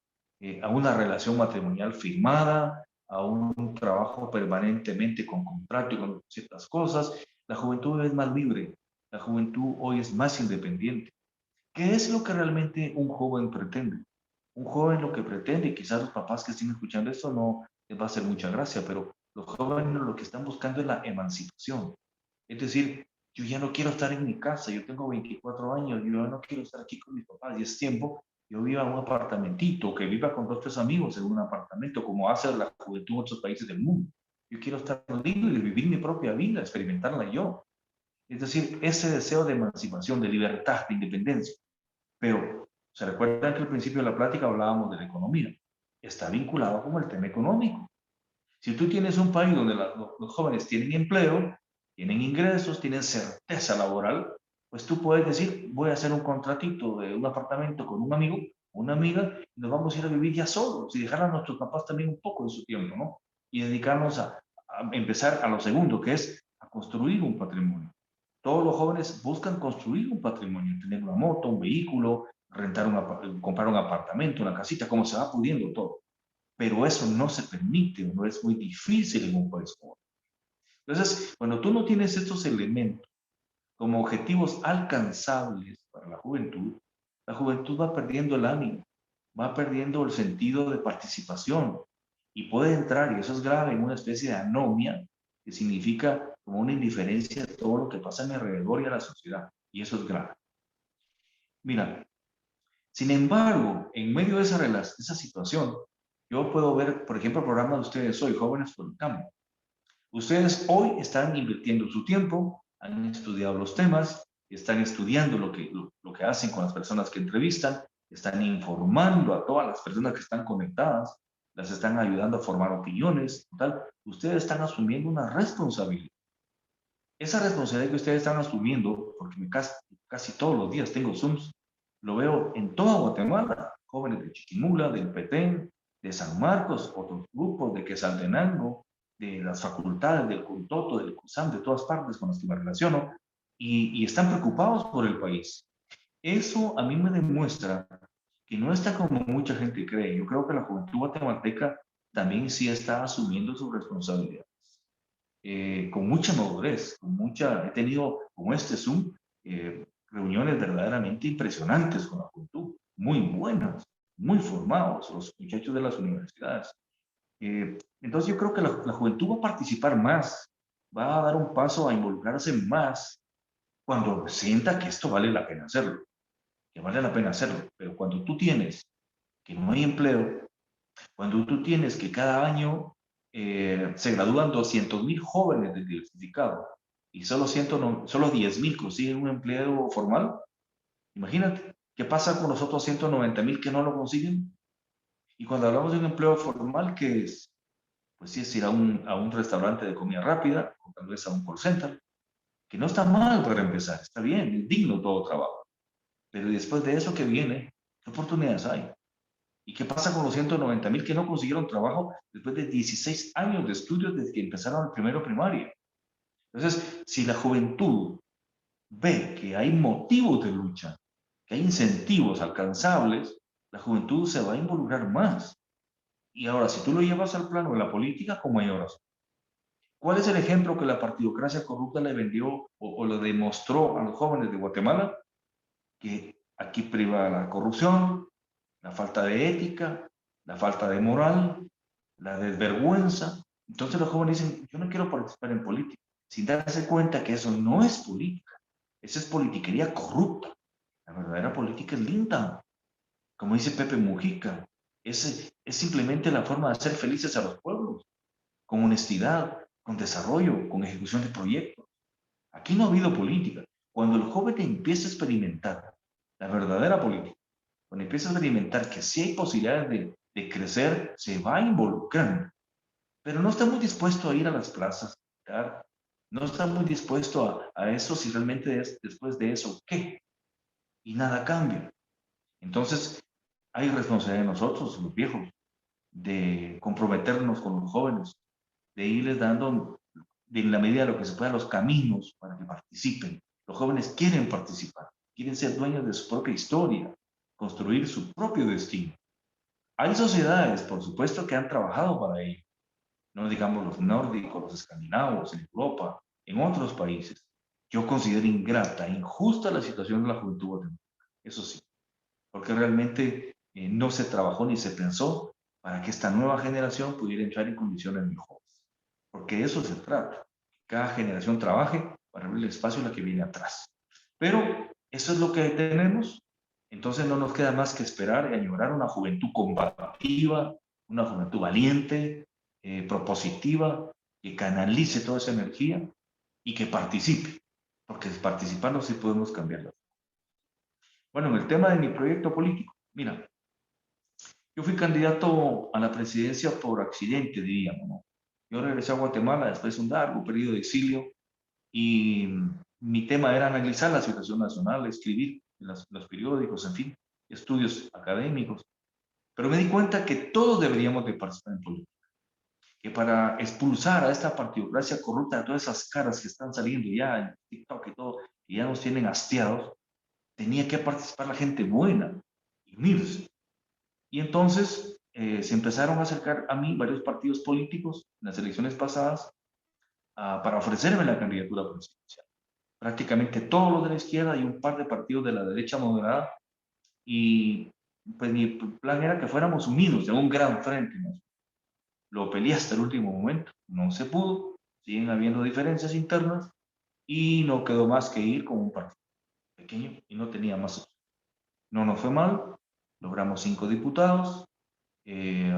a una relación matrimonial firmada, a un trabajo permanentemente con contrato y con ciertas cosas. La juventud es más libre, la juventud hoy es más independiente. ¿Qué es lo que realmente un joven pretende? Un joven lo que pretende, y quizás los papás que estén escuchando esto no les va a hacer mucha gracia, pero los jóvenes lo que están buscando es la emancipación. Es decir, yo ya no quiero estar en mi casa, yo tengo 24 años, yo no quiero estar aquí con mis papás y es tiempo, yo viva en un apartamentito, que viva con 2 o 3 amigos en un apartamento, como hace la juventud en otros países del mundo. Yo quiero estar libre, vivir mi propia vida, experimentarla yo. Es decir, ese deseo de emancipación, de libertad, de independencia. Pero se recuerdan que al principio de la plática hablábamos de la economía. está vinculado con el tema económico. Si tú tienes un país donde los jóvenes tienen empleo, tienen ingresos, tienen certeza laboral, pues tú puedes decir, voy a hacer un contratito de un apartamento con un amigo, una amiga, y nos vamos a ir a vivir ya solos y dejar a nuestros papás también un poco de su tiempo, ¿no? Y dedicarnos a empezar a lo segundo, que es a construir un patrimonio. Todos los jóvenes buscan construir un patrimonio, tener una moto, un vehículo, comprar un apartamento, una casita, como se va pudiendo todo. Pero eso no se permite, no es muy difícil en un país joven. Entonces, cuando tú no tienes estos elementos como objetivos alcanzables para la juventud va perdiendo el ánimo, va perdiendo el sentido de participación y puede entrar, y eso es grave, en una especie de anomia, que significa como una indiferencia a todo lo que pasa a mi alrededor y a la sociedad, y eso es grave. Mira, sin embargo, en medio de esa situación, yo puedo ver, por ejemplo, el programa de ustedes hoy, Jóvenes por el Cambio. Ustedes hoy están invirtiendo su tiempo, han estudiado los temas, están estudiando lo que hacen con las personas que entrevistan, están informando a todas las personas que están conectadas, las están ayudando a formar opiniones, tal. Ustedes están asumiendo una responsabilidad. Esa responsabilidad que ustedes están asumiendo, porque casi todos los días tengo Zooms, lo veo en toda Guatemala, jóvenes de Chiquimula, del Petén, de San Marcos, otros grupos de Quetzaltenango, de las facultades, del Cuntoto, del CUSAM, de todas partes con las que me relaciono, y están preocupados por el país. Eso a mí me demuestra que no está como mucha gente cree. Yo creo que la juventud guatemalteca también sí está asumiendo su responsabilidad. Con mucha madurez, he tenido como este Zoom reuniones verdaderamente impresionantes con la juventud, muy buenas, muy formados, los muchachos de las universidades. Entonces yo creo que la juventud va a participar más, va a dar un paso a involucrarse más cuando sienta que esto vale la pena hacerlo, que vale la pena hacerlo. Pero cuando tú tienes que no hay empleo, cuando tú tienes que cada año se gradúan 200,000 jóvenes de diversificado y solo 10,000 consiguen un empleo formal, imagínate, ¿qué pasa con los otros 190,000 que no lo consiguen? Y cuando hablamos de un empleo formal, ¿qué es? Pues sí, es ir a un restaurante de comida rápida, o tal vez a un call center, que no está mal para empezar, está bien, es digno todo trabajo. Pero después de eso, ¿qué viene? ¿Qué oportunidades hay? ¿Y qué pasa con los 190,000 que no consiguieron trabajo después de 16 años de estudios desde que empezaron el primero primaria? Entonces, si la juventud ve que hay motivos de lucha, que hay incentivos alcanzables, la juventud se va a involucrar más. Y ahora, si tú lo llevas al plano de la política, ¿cómo hay ahora? ¿Cuál es el ejemplo que la partidocracia corrupta le vendió o le demostró a los jóvenes de Guatemala? Que aquí priva la corrupción, la falta de ética, la falta de moral, la desvergüenza. Entonces los jóvenes dicen, yo no quiero participar en política, sin darse cuenta que eso no es política, esa es politiquería corrupta. La verdadera política es linda, como dice Pepe Mujica, es simplemente la forma de hacer felices a los pueblos, con honestidad, con desarrollo, con ejecución de proyectos. Aquí no ha habido política. Cuando el joven empieza a experimentar la verdadera política, cuando empieza a experimentar que sí hay posibilidades de crecer, se va involucrando. Pero no está muy dispuesto a ir a las plazas, no está muy dispuesto a eso si realmente es después de eso, ¿qué? Y nada cambia. Entonces, hay responsabilidad de nosotros, los viejos, de comprometernos con los jóvenes, de irles dando, en la medida de lo que se pueda, los caminos para que participen. Los jóvenes quieren participar, quieren ser dueños de su propia historia, construir su propio destino. Hay sociedades, por supuesto, que han trabajado para ello. No digamos los nórdicos, los escandinavos, en Europa, en otros países. Yo considero ingrata, injusta la situación de la juventud guatemalteca. Eso sí, porque realmente no se trabajó ni se pensó para que esta nueva generación pudiera entrar en condiciones mejores. Porque de eso se trata. Cada generación trabaje para abrir el espacio a la que viene atrás. Pero eso es lo que tenemos. Entonces no nos queda más que esperar y añorar una juventud combativa, una juventud valiente, propositiva, que canalice toda esa energía y que participe. Porque participando sí podemos cambiarlo. Bueno, en el tema de mi proyecto político, mira, Yo fui candidato a la presidencia por accidente, diríamos, ¿no? Yo regresé a Guatemala después de un largo periodo de exilio y mi tema era analizar la situación nacional, escribir en los periódicos, en fin, estudios académicos. Pero me di cuenta que todos deberíamos de participar en política, que para expulsar a esta partidocracia corrupta, a todas esas caras que están saliendo ya en TikTok y todo, que ya nos tienen hastiados, tenía que participar la gente buena y unirse. Y entonces se empezaron a acercar a mí varios partidos políticos en las elecciones pasadas para ofrecerme la candidatura presidencial. Prácticamente todos los de la izquierda y un par de partidos de la derecha moderada. Y pues mi plan era que fuéramos unidos en un gran frente, ¿no? Lo peleé hasta el último momento, no se pudo, siguen habiendo diferencias internas y no quedó más que ir con un partido pequeño y no tenía más opción. No nos fue mal, logramos 5 diputados, eh,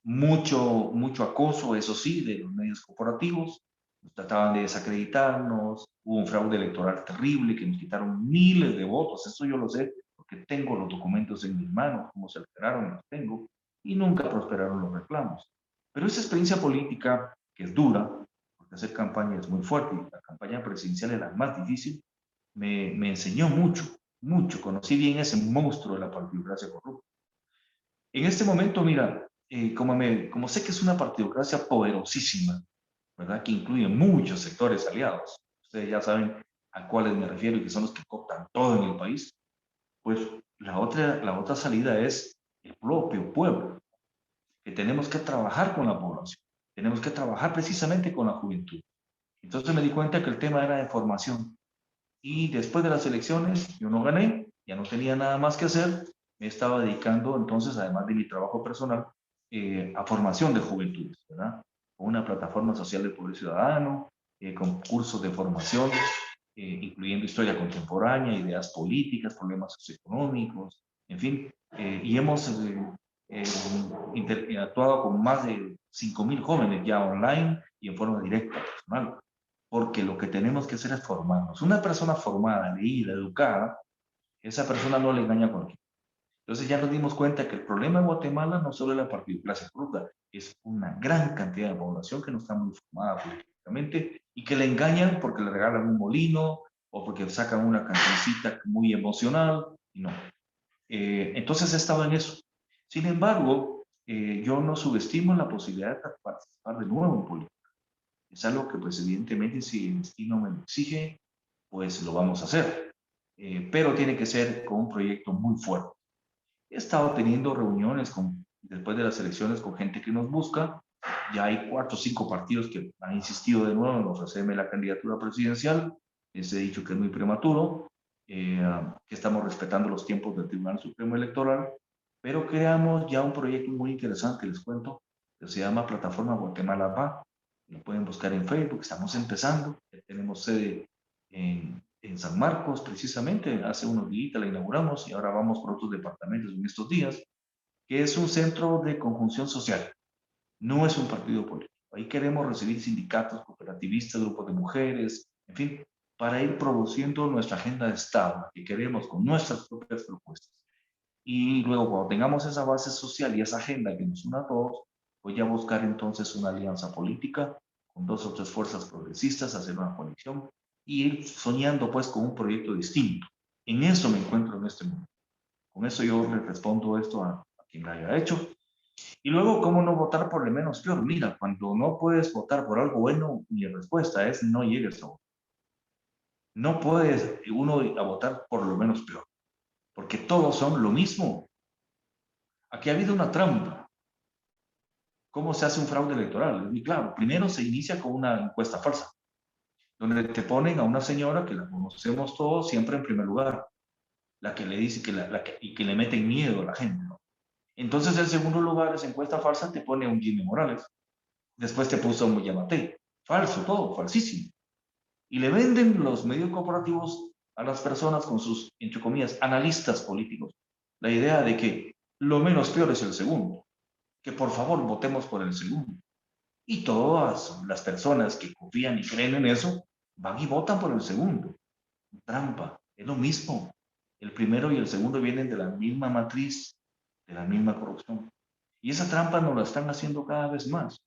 mucho acoso, eso sí, de los medios corporativos, nos trataban de desacreditarnos, hubo un fraude electoral terrible que nos quitaron miles de votos, eso yo lo sé, porque tengo los documentos en mis manos, cómo se alteraron, los tengo, y nunca prosperaron los reclamos. Pero esa experiencia política, que es dura, porque hacer campaña es muy fuerte, y la campaña presidencial es la más difícil, me enseñó mucho, mucho, conocí bien ese monstruo de la partidocracia corrupta. En este momento, mira, como sé que es una partidocracia poderosísima, ¿verdad? Que incluye muchos sectores aliados. Ustedes ya saben a cuáles me refiero y que son los que cooptan todo en el país. Pues la otra salida es el propio pueblo, que tenemos que trabajar con la población, tenemos que trabajar precisamente con la juventud. Entonces me di cuenta que el tema era de formación. Y después de las elecciones, yo no gané, ya no tenía nada más que hacer, me estaba dedicando entonces, además de mi trabajo personal, a formación de juventudes, ¿verdad? Con una plataforma social de poder ciudadano, con cursos de formación, incluyendo historia contemporánea, ideas políticas, problemas socioeconómicos, en fin, y hemos actuado con más de 5.000 jóvenes ya online y en forma directa, personal, porque lo que tenemos que hacer es formarnos. Una persona formada, leída, educada, esa persona no le engaña a cualquiera. Entonces ya nos dimos cuenta que el problema en Guatemala no solo es la partidocracia corrupta, es una gran cantidad de población que no está muy formada políticamente y que le engañan porque le regalan un molino o porque sacan una cancioncita muy emocional y no. Entonces he estado en eso. Sin embargo, yo no subestimo la posibilidad de participar de nuevo en política. Es algo que, pues, evidentemente, si el destino me lo exige, pues lo vamos a hacer. Pero tiene que ser con un proyecto muy fuerte. He estado teniendo reuniones después de las elecciones con gente que nos busca. Ya hay 4 o 5 partidos que han insistido de nuevo en ofrecerme la candidatura presidencial. Les he dicho que es muy prematuro, que estamos respetando los tiempos del Tribunal Supremo Electoral, pero creamos ya un proyecto muy interesante, les cuento, que se llama Plataforma Guatemala Va. Lo pueden buscar en Facebook, estamos empezando. Tenemos sede en San Marcos, precisamente, hace unos días la inauguramos y ahora vamos por otros departamentos en estos días, que es un centro de conjunción social, no es un partido político. Ahí queremos recibir sindicatos, cooperativistas, grupos de mujeres, en fin, para ir produciendo nuestra agenda de Estado, que queremos con nuestras propias propuestas. Y luego, cuando tengamos esa base social y esa agenda que nos una a todos, voy a buscar entonces una alianza política con 2 o 3 fuerzas progresistas, hacer una coalición y ir soñando pues con un proyecto distinto. En eso me encuentro en este momento. Con eso yo le respondo esto a quien lo haya hecho. Y luego, ¿cómo no votar por el menos peor? Mira, cuando no puedes votar por algo bueno, mi respuesta es no llegues a votar. No puedes uno a votar por lo menos peor, porque todos son lo mismo. Aquí ha habido una trampa. ¿Cómo se hace un fraude electoral? Es muy claro. Primero se inicia con una encuesta falsa, donde te ponen a una señora que la conocemos todos siempre en primer lugar, la que le dice y que le meten miedo a la gente, ¿no? Entonces, en segundo lugar, esa encuesta falsa te pone a un Jimmy Morales. Después te puso a un Yamate. Falso, todo, falsísimo. Y le venden los medios corporativos a las personas con sus, entre comillas, analistas políticos, la idea de que lo menos peor es el segundo, que por favor votemos por el segundo. Y todas las personas que confían y creen en eso van y votan por el segundo. Trampa, es lo mismo. El primero y el segundo vienen de la misma matriz. de la misma corrupción. Y esa trampa nos la están haciendo cada vez más.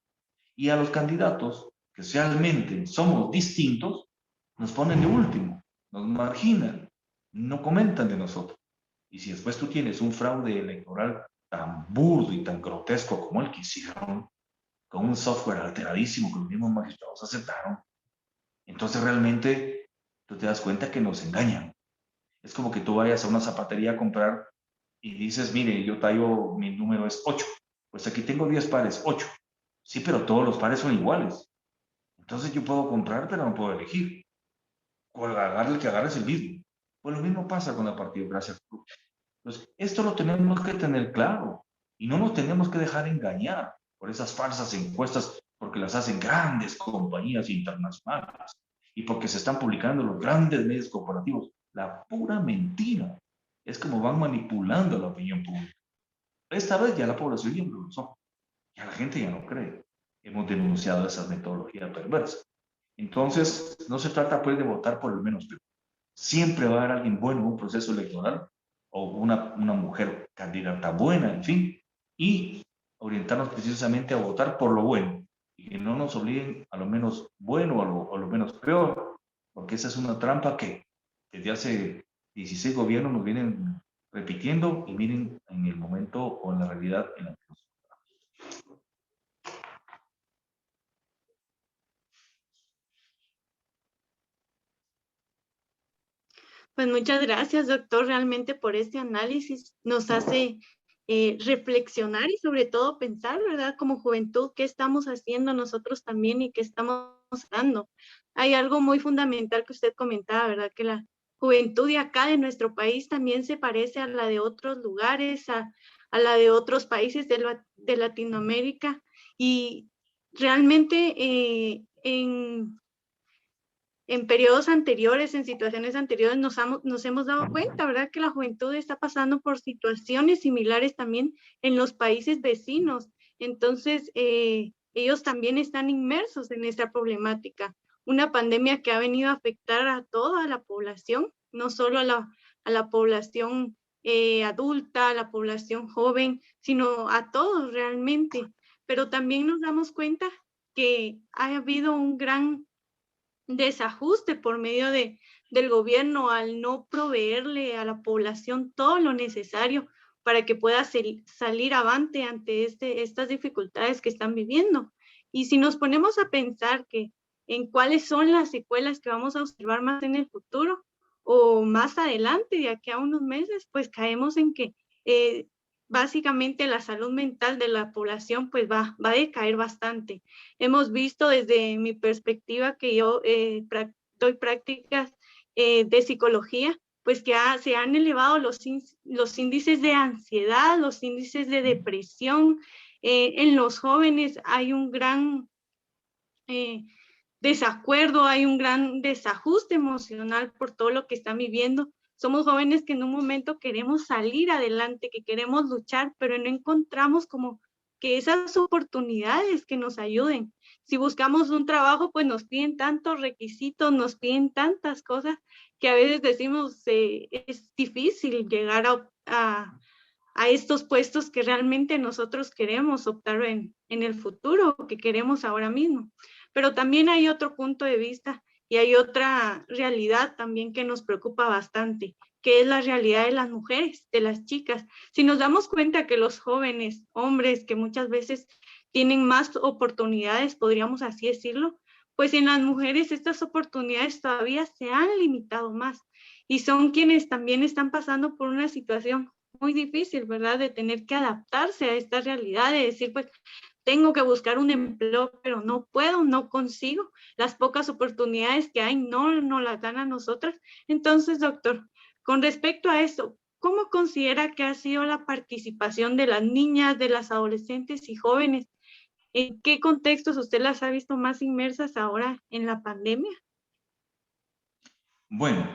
Y a los candidatos que realmente somos distintos, nos ponen de último, nos marginan, no comentan de nosotros. Y si después tú tienes un fraude electoral tan burdo y tan grotesco como el que hicieron, con un software alteradísimo que los mismos magistrados aceptaron, entonces realmente tú te das cuenta que nos engañan. Es como que tú vayas a una zapatería a comprar y dices, mire, yo traigo, mi número es 8. Pues aquí tengo 10 pares, 8. Sí, pero todos los pares son iguales. Entonces yo puedo comprar, pero no puedo elegir. O agarrar el que agarre es el mismo. Pues lo mismo pasa con la partidocracia. Pues esto lo tenemos que tener claro y no nos tenemos que dejar engañar por esas falsas encuestas porque las hacen grandes compañías internacionales y porque se están publicando en los grandes medios corporativos. La pura mentira es como van manipulando la opinión pública. Esta vez ya la población ya lo usó, ya la gente ya no cree. Hemos denunciado esa metodología perversa. Entonces, no se trata pues de votar por el menos peor. Siempre va a haber alguien bueno en un proceso electoral o una mujer candidata buena, en fin, y orientarnos precisamente a votar por lo bueno y que no nos obliguen a lo menos bueno o a lo menos peor, porque esa es una trampa que desde hace 16 gobiernos nos vienen repitiendo y miren en el momento o en la realidad en la que nos. Pues muchas gracias, doctor, realmente por este análisis. Nos hace reflexionar y sobre todo pensar, ¿verdad? Como juventud, ¿qué estamos haciendo nosotros también y qué estamos dando? Hay algo muy fundamental que usted comentaba, ¿verdad? Que la juventud de acá, de nuestro país, también se parece a la de otros lugares, a la de otros países de Latinoamérica. Y realmente en periodos anteriores, en situaciones anteriores, nos hemos dado cuenta, ¿verdad? Que la juventud está pasando por situaciones similares también en los países vecinos. Entonces, ellos también están inmersos en esta problemática. Una pandemia que ha venido a afectar a toda la población, no solo a la población adulta, a la población joven, sino a todos realmente. Pero también nos damos cuenta que ha habido un gran desajuste por medio del gobierno al no proveerle a la población todo lo necesario para que pueda salir avante ante estas dificultades que están viviendo. Y si nos ponemos a pensar que en cuáles son las secuelas que vamos a observar más en el futuro o más adelante, de aquí a unos meses, pues caemos en que básicamente la salud mental de la población pues va a decaer bastante. Hemos visto desde mi perspectiva que yo doy prácticas de psicología, pues que se han elevado los índices de ansiedad, los índices de depresión. En los jóvenes hay un gran desacuerdo, hay un gran desajuste emocional por todo lo que están viviendo. Somos jóvenes que en un momento queremos salir adelante, que queremos luchar, pero no encontramos como que esas oportunidades que nos ayuden. Si buscamos un trabajo, pues nos piden tantos requisitos, nos piden tantas cosas que a veces decimos es difícil llegar a estos puestos que realmente nosotros queremos optar en el futuro, que queremos ahora mismo. Pero también hay otro punto de vista y hay otra realidad también que nos preocupa bastante, que es la realidad de las mujeres, de las chicas. Si nos damos cuenta que los jóvenes, hombres, que muchas veces tienen más oportunidades, podríamos así decirlo, pues en las mujeres estas oportunidades todavía se han limitado más y son quienes también están pasando por una situación muy difícil, ¿verdad? De tener que adaptarse a esta realidad, de decir, pues, tengo que buscar un empleo, pero no puedo, no consigo. Las pocas oportunidades que hay no las dan a nosotras. Entonces, doctor, con respecto a eso, ¿cómo considera que ha sido la participación de las niñas, de las adolescentes y jóvenes? ¿En qué contextos usted las ha visto más inmersas ahora en la pandemia? Bueno,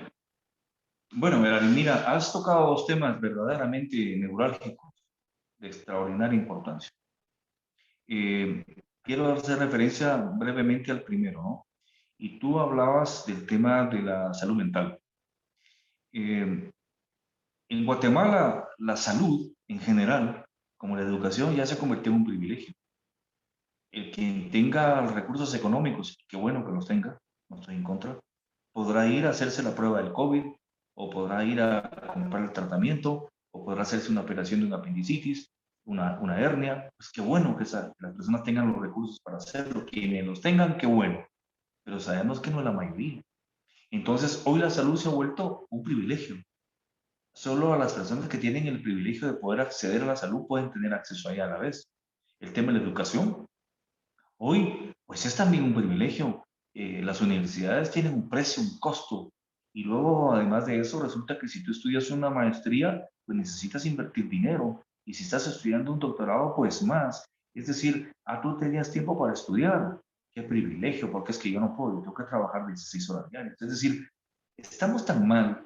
Melanie, mira, has tocado dos temas verdaderamente neurálgicos de extraordinaria importancia. Quiero hacer referencia brevemente al primero, ¿no? Y tú hablabas del tema de la salud mental. En Guatemala, la salud en general, como la educación ya se ha convertido en un privilegio. El que tenga recursos económicos, qué bueno que los tenga, no estoy en contra, podrá ir a hacerse la prueba del COVID, o podrá ir a comprar el tratamiento, o podrá hacerse una operación de una apendicitis, una hernia. Pues qué bueno que las personas tengan los recursos para hacerlo. Quienes los tengan, qué bueno. Pero sabemos que no es la mayoría. Entonces, hoy la salud se ha vuelto un privilegio. Solo a las personas que tienen el privilegio de poder acceder a la salud pueden tener acceso a ella a la vez. El tema de la educación, hoy, pues es también un privilegio. Las universidades tienen un precio, un costo. Y luego, además de eso, resulta que si tú estudias una maestría, pues necesitas invertir dinero. Y si estás estudiando un doctorado, pues más. Es decir, tú tenías tiempo para estudiar. Qué privilegio, porque es que yo no puedo, yo tengo que trabajar 16 horas diarias. Es decir, estamos tan mal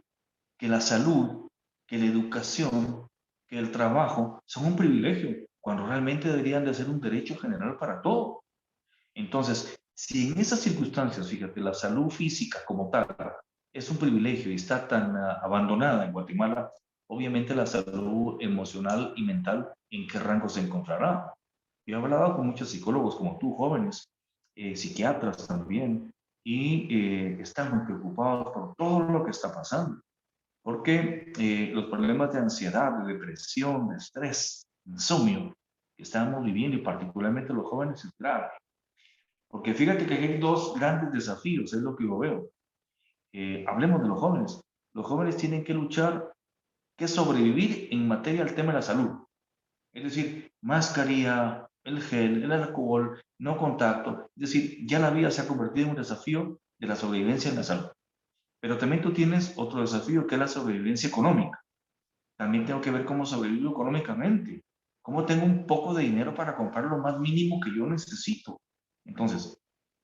que la salud, que la educación, que el trabajo son un privilegio, cuando realmente deberían de ser un derecho general para todos. Entonces, si en esas circunstancias, fíjate, la salud física como tal es un privilegio y está tan abandonada en Guatemala, obviamente la salud emocional y mental, ¿en qué rango se encontrará? Yo he hablado con muchos psicólogos como tú, jóvenes, psiquiatras también, y están muy preocupados por todo lo que está pasando, porque los problemas de ansiedad, de depresión, de estrés, insomnio que estamos viviendo, y particularmente los jóvenes, es grave. Porque fíjate que hay dos grandes desafíos, es lo que yo veo. Hablemos de los jóvenes. Los jóvenes tienen que luchar, que sobrevivir en materia del tema de la salud. Es decir, mascarilla, el gel, el alcohol, no contacto. Es decir, ya la vida se ha convertido en un desafío de la sobrevivencia en la salud. Pero también tú tienes otro desafío, que es la sobrevivencia económica. También tengo que ver cómo sobrevivo económicamente. Cómo tengo un poco de dinero para comprar lo más mínimo que yo necesito. Entonces,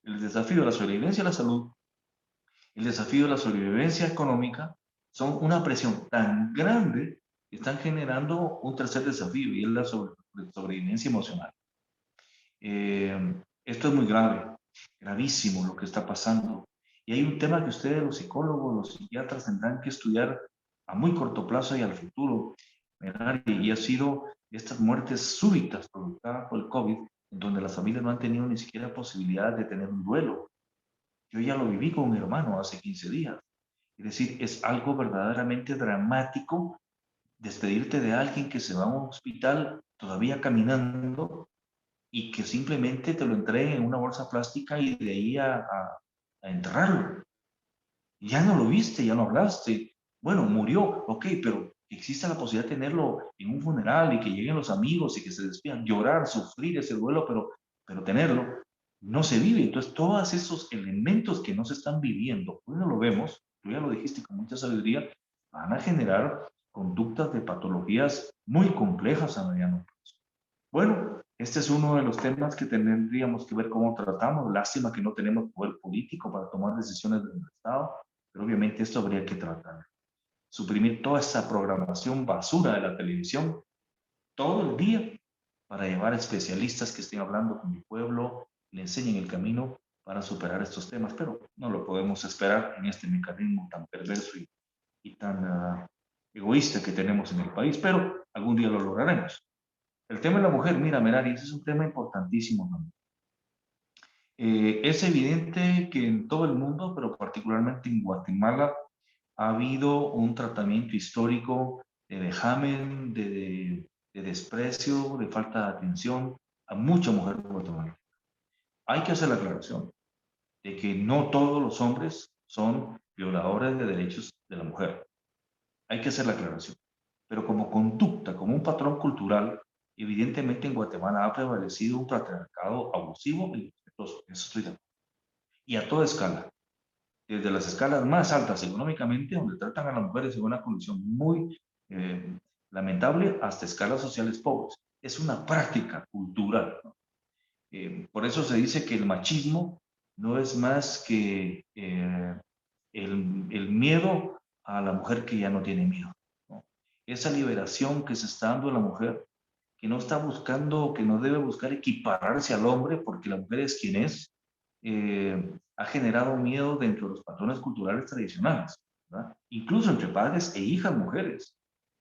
el desafío de la sobrevivencia de la salud, el desafío de la sobrevivencia económica, son una presión tan grande que están generando un tercer desafío, y es la sobrevivencia emocional. Esto es muy grave, gravísimo lo que está pasando. Y hay un tema que ustedes, los psicólogos, los psiquiatras, tendrán que estudiar a muy corto plazo y al futuro, ¿verdad? Y ha sido estas muertes súbitas provocadas por el COVID, en donde las familias no han tenido ni siquiera posibilidad de tener un duelo. Yo ya lo viví con un hermano hace 15 días. Es decir, es algo verdaderamente dramático despedirte de alguien que se va a un hospital todavía caminando, y que simplemente te lo entreguen en una bolsa plástica y de ahí a enterrarlo. Ya no lo viste, ya no hablaste. Bueno, murió, ok, pero existe la posibilidad de tenerlo en un funeral y que lleguen los amigos y que se despidan, llorar, sufrir ese duelo, pero tenerlo no se vive. Entonces, todos esos elementos que no se están viviendo, hoy no lo vemos, tú ya lo dijiste con mucha sabiduría, van a generar conductas de patologías muy complejas a mediano plazo. Bueno, este es uno de los temas que tendríamos que ver cómo tratamos. Lástima que no tenemos poder político para tomar decisiones del Estado, pero obviamente esto habría que tratar. Suprimir toda esa programación basura de la televisión todo el día, para llevar especialistas que estén hablando con mi pueblo, le enseñen el camino para superar estos temas, pero no lo podemos esperar en este mecanismo tan perverso y tan egoísta que tenemos en el país, pero algún día lo lograremos. El tema de la mujer, mira, Merari, ese es un tema importantísimo también. Es evidente que en todo el mundo, pero particularmente en Guatemala, ha habido un tratamiento histórico de vejamen, de desprecio, de falta de atención a mucha mujer guatemalteca. Hay que hacer la aclaración de que no todos los hombres son violadores de derechos de la mujer. Hay que hacer la aclaración. Pero como conducta, como un patrón cultural, evidentemente en Guatemala ha prevalecido un patriarcado abusivo y respetuoso. Eso estoy de acuerdo. Y a toda escala. Desde las escalas más altas económicamente, donde tratan a las mujeres en una condición muy lamentable, hasta escalas sociales pobres. Es una práctica cultural, ¿no? Por eso se dice que el machismo no es más que el miedo a la mujer que ya no tiene miedo, ¿no? Esa liberación que se está dando a la mujer, que no está buscando, que no debe buscar equipararse al hombre, porque la mujer es quien es, ha generado miedo dentro de los patrones culturales tradicionales, ¿verdad? Incluso entre padres e hijas mujeres.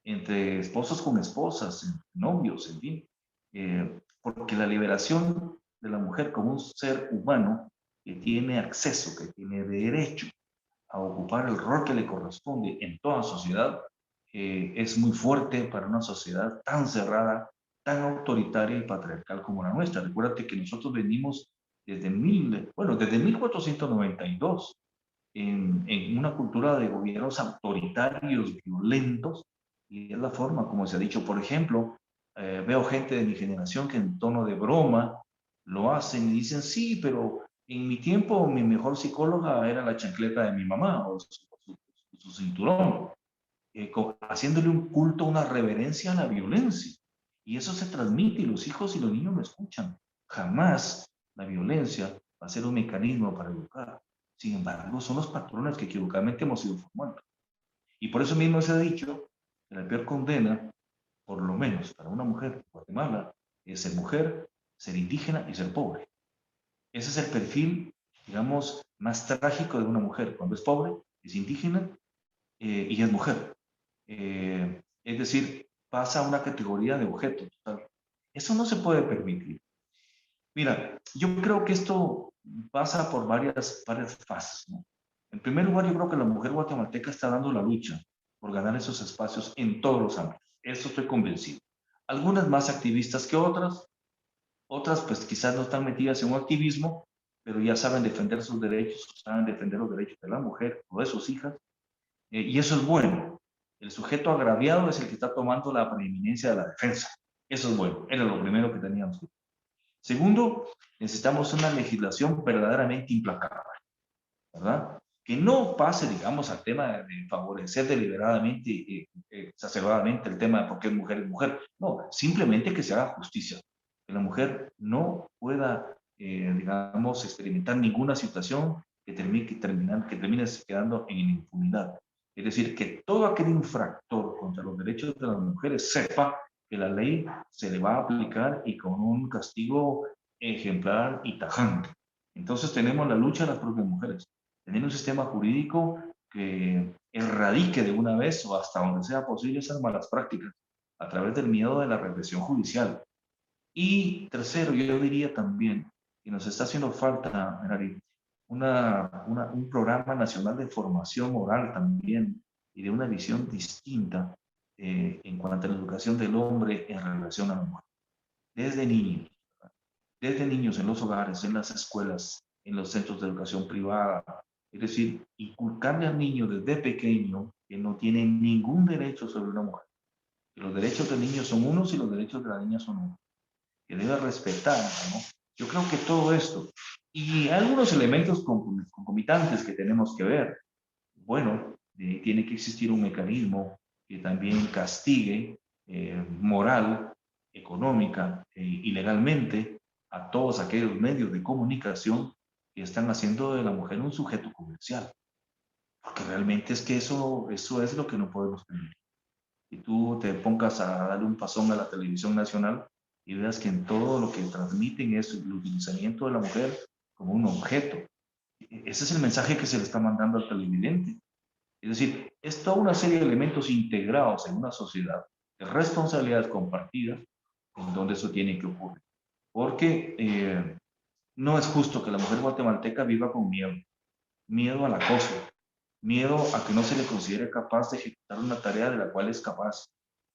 entre esposos con esposas, entre novios, en fin, porque la liberación de la mujer como un ser humano que tiene acceso, que tiene derecho a ocupar el rol que le corresponde en toda sociedad, es muy fuerte para una sociedad tan cerrada, tan autoritaria y patriarcal como la nuestra. Recuérdate que nosotros venimos desde, desde 1492 en una cultura de gobiernos autoritarios, violentos, y es la forma como se ha dicho. Por ejemplo, veo gente de mi generación que en tono de broma lo hacen y dicen, sí, pero en mi tiempo mi mejor psicóloga era la chancleta de mi mamá o su cinturón, haciéndole un culto, una reverencia a la violencia. Y eso se transmite y los hijos y los niños lo escuchan. Jamás la violencia va a ser un mecanismo para educar. Sin embargo, son los patrones que equivocadamente hemos ido formando. Y por eso mismo se ha dicho que la peor condena, por lo menos para una mujer en Guatemala, es ser mujer, ser indígena y ser pobre. Ese es el perfil, digamos, más trágico de una mujer. Cuando es pobre, es indígena y es mujer. Es decir, pasa a una categoría de objeto. Eso no se puede permitir. Mira, yo creo que esto pasa por varias fases, ¿no? En primer lugar, yo creo que la mujer guatemalteca está dando la lucha por ganar esos espacios en todos los ámbitos. Eso estoy convencido. Algunas más activistas que otras pues quizás no están metidas en un activismo, pero ya saben defender sus derechos, saben defender los derechos de la mujer o de sus hijas, y eso es bueno. El sujeto agraviado es el que está tomando la preeminencia de la defensa. Eso es bueno, era lo primero que teníamos. Segundo, necesitamos una legislación verdaderamente implacable, ¿verdad? Que no pase, digamos, al tema de favorecer deliberadamente, exacerbadamente el tema de por qué mujer es mujer. No, simplemente que se haga justicia. Que la mujer no pueda, digamos, experimentar ninguna situación que termine quedando en impunidad. Es decir, que todo aquel infractor contra los derechos de las mujeres sepa que la ley se le va a aplicar y con un castigo ejemplar y tajante. Entonces tenemos la lucha de las propias mujeres, tener un sistema jurídico que erradique de una vez o hasta donde sea posible esas malas prácticas a través del miedo de la represión judicial. Y tercero, yo diría también que nos está haciendo falta, Merari, un programa nacional de formación moral también y de una visión distinta en cuanto a la educación del hombre en relación a la mujer. Desde niños en los hogares, en las escuelas, en los centros de educación privada. Es decir, inculcarle al niño desde pequeño que no tiene ningún derecho sobre una mujer. Que los derechos del niño son unos y los derechos de la niña son unos. Que debe respetar, ¿no? Yo creo que todo esto y algunos elementos concomitantes que tenemos que ver. Bueno, tiene que existir un mecanismo que también castigue moral, económica y legalmente a todos aquellos medios de comunicación que están haciendo de la mujer un sujeto comercial. Porque realmente es que eso es lo que no podemos permitir. Y tú te pongas a darle un pasón a la televisión nacional y veas que en todo lo que transmiten es el utilizamiento de la mujer como un objeto. Ese es el mensaje que se le está mandando al televidente. Es decir, es toda una serie de elementos integrados en una sociedad de responsabilidades compartidas en donde eso tiene que ocurrir. Porque no es justo que la mujer guatemalteca viva con miedo, miedo al acoso, miedo a que no se le considere capaz de ejecutar una tarea de la cual es capaz.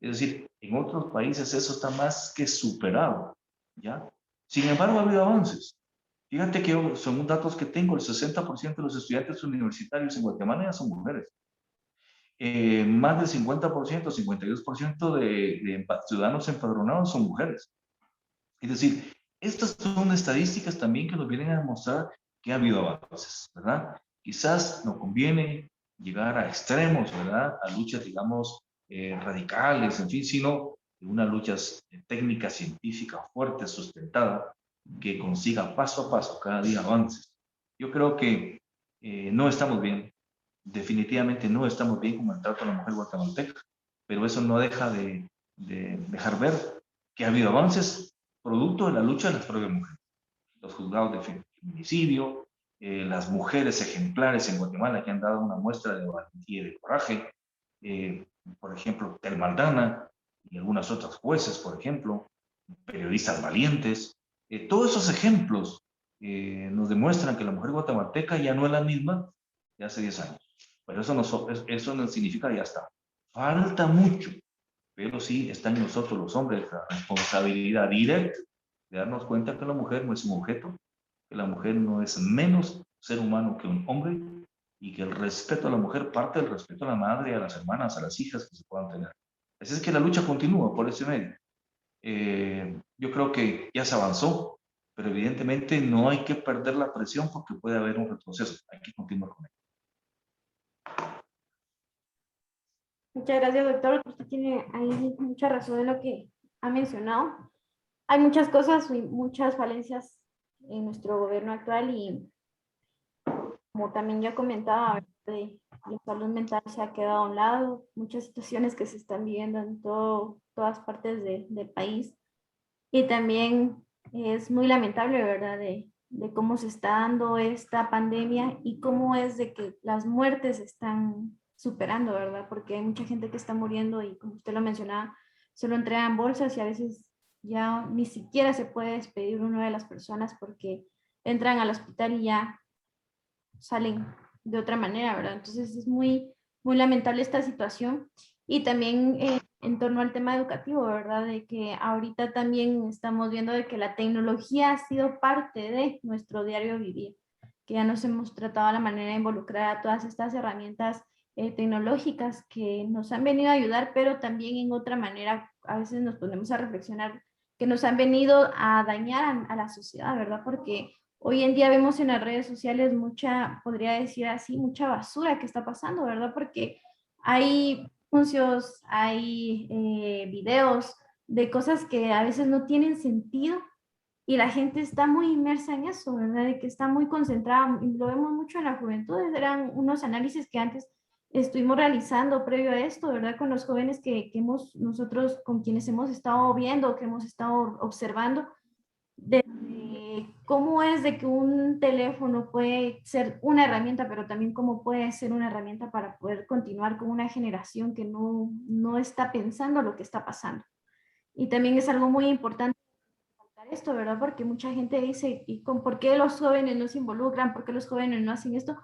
Es decir, en otros países eso está más que superado, ¿ya? Sin embargo, ha habido avances. Fíjate que según datos que tengo, el 60% de los estudiantes universitarios en Guatemala ya son mujeres. Más del 50%, 52% de ciudadanos empadronados son mujeres. Es decir, estas son estadísticas también que nos vienen a demostrar que ha habido avances, ¿verdad? Quizás no conviene llegar a extremos, ¿verdad? A luchas, digamos, radicales, en fin, sino una lucha técnica, científica, fuerte, sustentada, que consiga paso a paso cada día avances. Yo creo que no estamos bien, definitivamente no estamos bien con el trato a la mujer guatemalteca, pero eso no deja de dejar ver que ha habido avances producto de la lucha de las propias mujeres. Los juzgados de feminicidio, las mujeres ejemplares en Guatemala que han dado una muestra de valentía y de coraje, por ejemplo, Tel Maldana y algunas otras jueces, por ejemplo, periodistas valientes. Todos esos ejemplos nos demuestran que la mujer guatemalteca ya no es la misma de hace 10 años. Pero eso no significa ya está. Falta mucho, pero sí está en nosotros los hombres la responsabilidad directa de darnos cuenta que la mujer no es un objeto, que la mujer no es menos ser humano que un hombre y que el respeto a la mujer parte del respeto a la madre, a las hermanas, a las hijas que se puedan tener. Así es que la lucha continúa por ese medio. Yo creo que ya se avanzó, pero evidentemente no hay que perder la presión porque puede haber un retroceso. Hay que continuar con ello. Muchas gracias, doctor. Usted tiene ahí mucha razón en lo que ha mencionado. Hay muchas cosas y muchas falencias en nuestro gobierno actual y como también ya comentaba, la salud mental se ha quedado a un lado, muchas situaciones que se están viviendo en todas partes del país y también es muy lamentable, ¿verdad? De cómo se está dando esta pandemia y cómo es de que las muertes están superando, ¿verdad? Porque hay mucha gente que está muriendo y como usted lo mencionaba, solo entregan bolsas y a veces ya ni siquiera se puede despedir una de las personas porque entran al hospital y ya salen de otra manera, ¿verdad? Entonces es muy lamentable esta situación y también en torno al tema educativo, ¿verdad? De que ahorita también estamos viendo de que la tecnología ha sido parte de nuestro diario vivir, que ya nos hemos tratado de la manera de involucrar a todas estas herramientas tecnológicas que nos han venido a ayudar, pero también en otra manera a veces nos ponemos a reflexionar que nos han venido a dañar a la sociedad, ¿verdad? Porque hoy en día vemos en las redes sociales mucha, podría decir así, mucha basura que está pasando, ¿verdad? Porque hay anuncios, hay videos de cosas que a veces no tienen sentido y la gente está muy inmersa en eso, ¿verdad? De que está muy concentrada, y lo vemos mucho en la juventud, eran unos análisis que antes estuvimos realizando previo a esto, ¿verdad? Con los jóvenes que hemos, nosotros, con quienes hemos estado viendo, que hemos estado observando, de cómo es de que un teléfono puede ser una herramienta, pero también cómo puede ser una herramienta para poder continuar con una generación que no está pensando lo que está pasando. Y también es algo muy importante esto, ¿verdad? Porque mucha gente dice, ¿y por qué los jóvenes no se involucran? ¿Por qué los jóvenes no hacen esto?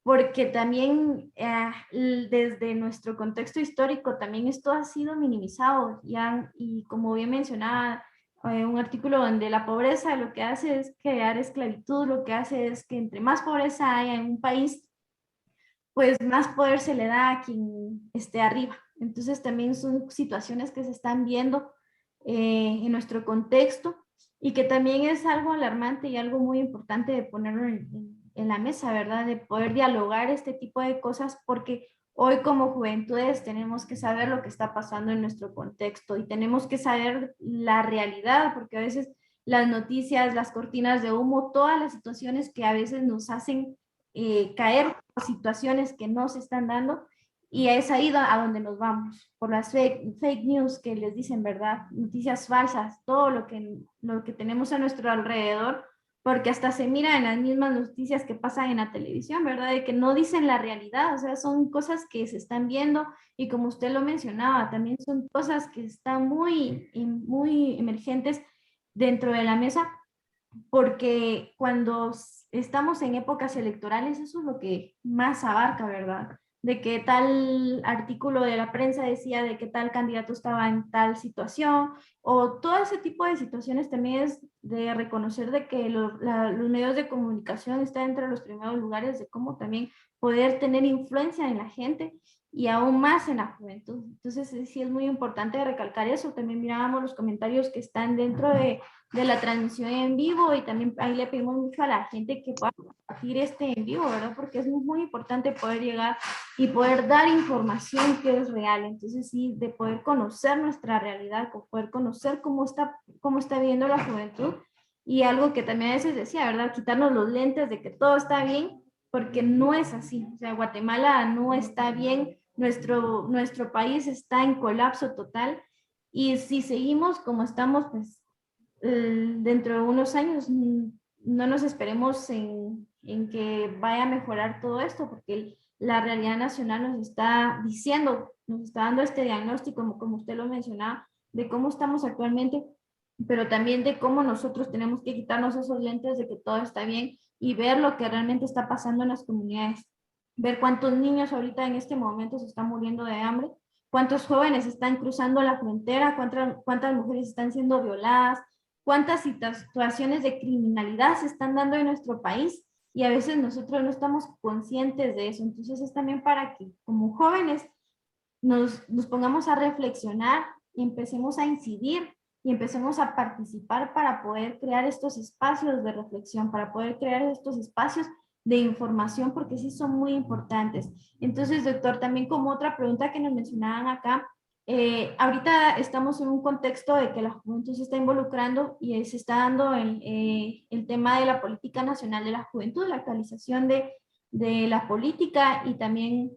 Porque también desde nuestro contexto histórico también esto ha sido minimizado ya, y como bien mencionaba un artículo donde la pobreza lo que hace es crear esclavitud, lo que hace es que entre más pobreza haya en un país, pues más poder se le da a quien esté arriba. Entonces también son situaciones que se están viendo en nuestro contexto y que también es algo alarmante y algo muy importante de ponerlo en la mesa, ¿verdad? De poder dialogar este tipo de cosas porque hoy como juventudes tenemos que saber lo que está pasando en nuestro contexto y tenemos que saber la realidad porque a veces las noticias, las cortinas de humo, todas las situaciones que a veces nos hacen caer por situaciones que no se están dando y es ahí a donde nos vamos, por las fake news que les dicen, ¿verdad? Noticias falsas, todo lo que tenemos a nuestro alrededor, porque hasta se mira en las mismas noticias que pasan en la televisión, ¿verdad? De que no dicen la realidad, o sea, son cosas que se están viendo y como usted lo mencionaba, también son cosas que están muy emergentes dentro de la mesa porque cuando estamos en épocas electorales, eso es lo que más abarca, ¿verdad? De que tal artículo de la prensa decía de que tal candidato estaba en tal situación, o todo ese tipo de situaciones también es de reconocer de que los medios de comunicación están entre los primeros lugares de cómo también poder tener influencia en la gente y aún más en la juventud. Entonces sí es muy importante recalcar eso. También mirábamos los comentarios que están dentro de la transmisión en vivo y también ahí le pedimos mucho a la gente que pueda compartir este en vivo, ¿verdad? Porque es muy importante poder llegar y poder dar información que es real. Entonces sí, de poder conocer nuestra realidad, poder conocer cómo está viviendo la juventud y algo que también a veces decía, ¿verdad? Quitarnos los lentes de que todo está bien, porque no es así. O sea, Guatemala no está bien, nuestro país está en colapso total y si seguimos como estamos, pues dentro de unos años no nos esperemos en que vaya a mejorar todo esto, porque la realidad nacional nos está diciendo nos está dando este diagnóstico, como usted lo mencionaba, de cómo estamos actualmente, pero también de cómo nosotros tenemos que quitarnos esos lentes de que todo está bien y ver lo que realmente está pasando en las comunidades. Ver cuántos niños ahorita en este momento se están muriendo de hambre, cuántos jóvenes están cruzando la frontera, cuántas mujeres están siendo violadas, cuántas situaciones de criminalidad se están dando en nuestro país y a veces nosotros no estamos conscientes de eso. Entonces es también para que como jóvenes nos pongamos a reflexionar y empecemos a incidir y empecemos a participar para poder crear estos espacios de reflexión, para poder crear estos espacios de información, porque sí son muy importantes. Entonces, doctor, también como otra pregunta que nos mencionaban acá, ahorita estamos en un contexto de que la juventud se está involucrando y se está dando el tema de la política nacional de la juventud, la actualización de la política y también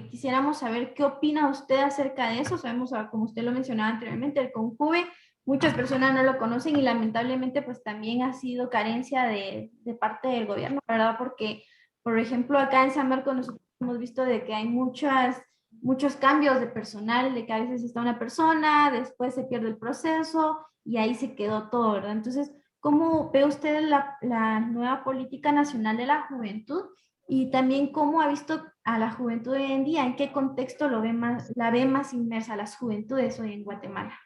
quisiéramos saber qué opina usted acerca de eso. Sabemos, como usted lo mencionaba anteriormente, el CONJUVE, muchas personas no lo conocen y lamentablemente pues también ha sido carencia de parte del gobierno, ¿verdad? Porque, por ejemplo, acá en San Marcos nosotros hemos visto de que hay muchos cambios de personal, de que a veces está una persona, después se pierde el proceso y ahí se quedó todo, ¿verdad? Entonces, ¿cómo ve usted la nueva política nacional de la juventud? Y también cómo ha visto a la juventud hoy en día, en qué contexto la ve más inmersa las juventudes hoy en Guatemala.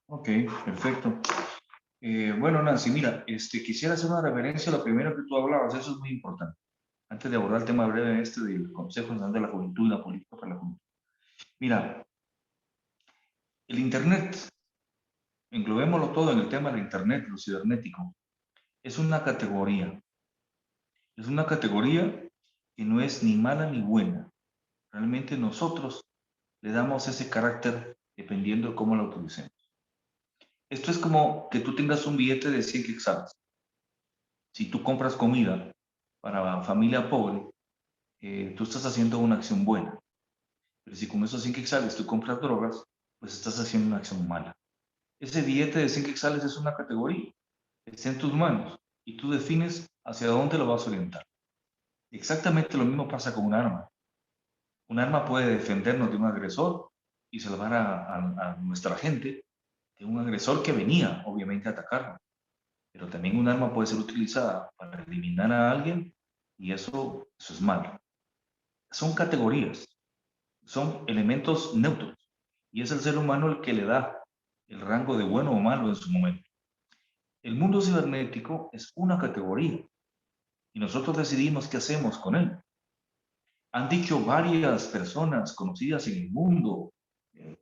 Ok, perfecto. Bueno, Nancy, mira, quisiera hacer una referencia a lo primero que tú hablabas, eso es muy importante. Antes de abordar el tema breve del Consejo Nacional de la Juventud y la política para la juventud. Mira, el Internet, englobémoslo todo en el tema del Internet, lo cibernético, es una categoría. Es una categoría que no es ni mala ni buena. Realmente nosotros le damos ese carácter dependiendo de cómo lo utilicemos. Esto es como que tú tengas un billete de 100 quetzales. Si tú compras comida para familia pobre, tú estás haciendo una acción buena. Pero si con esos 100 quetzales tú compras drogas, pues estás haciendo una acción mala. Ese billete de 100 quetzales es una categoría. Está en tus manos y tú defines hacia dónde lo vas a orientar. Exactamente lo mismo pasa con un arma. Un arma puede defendernos de un agresor y salvar a nuestra gente de un agresor que venía, obviamente, a atacarnos. Pero también un arma puede ser utilizada para eliminar a alguien y eso es malo. Son categorías, son elementos neutros y es el ser humano el que le da el rango de bueno o malo en su momento. El mundo cibernético es una categoría y nosotros decidimos qué hacemos con él. Han dicho varias personas conocidas en el mundo,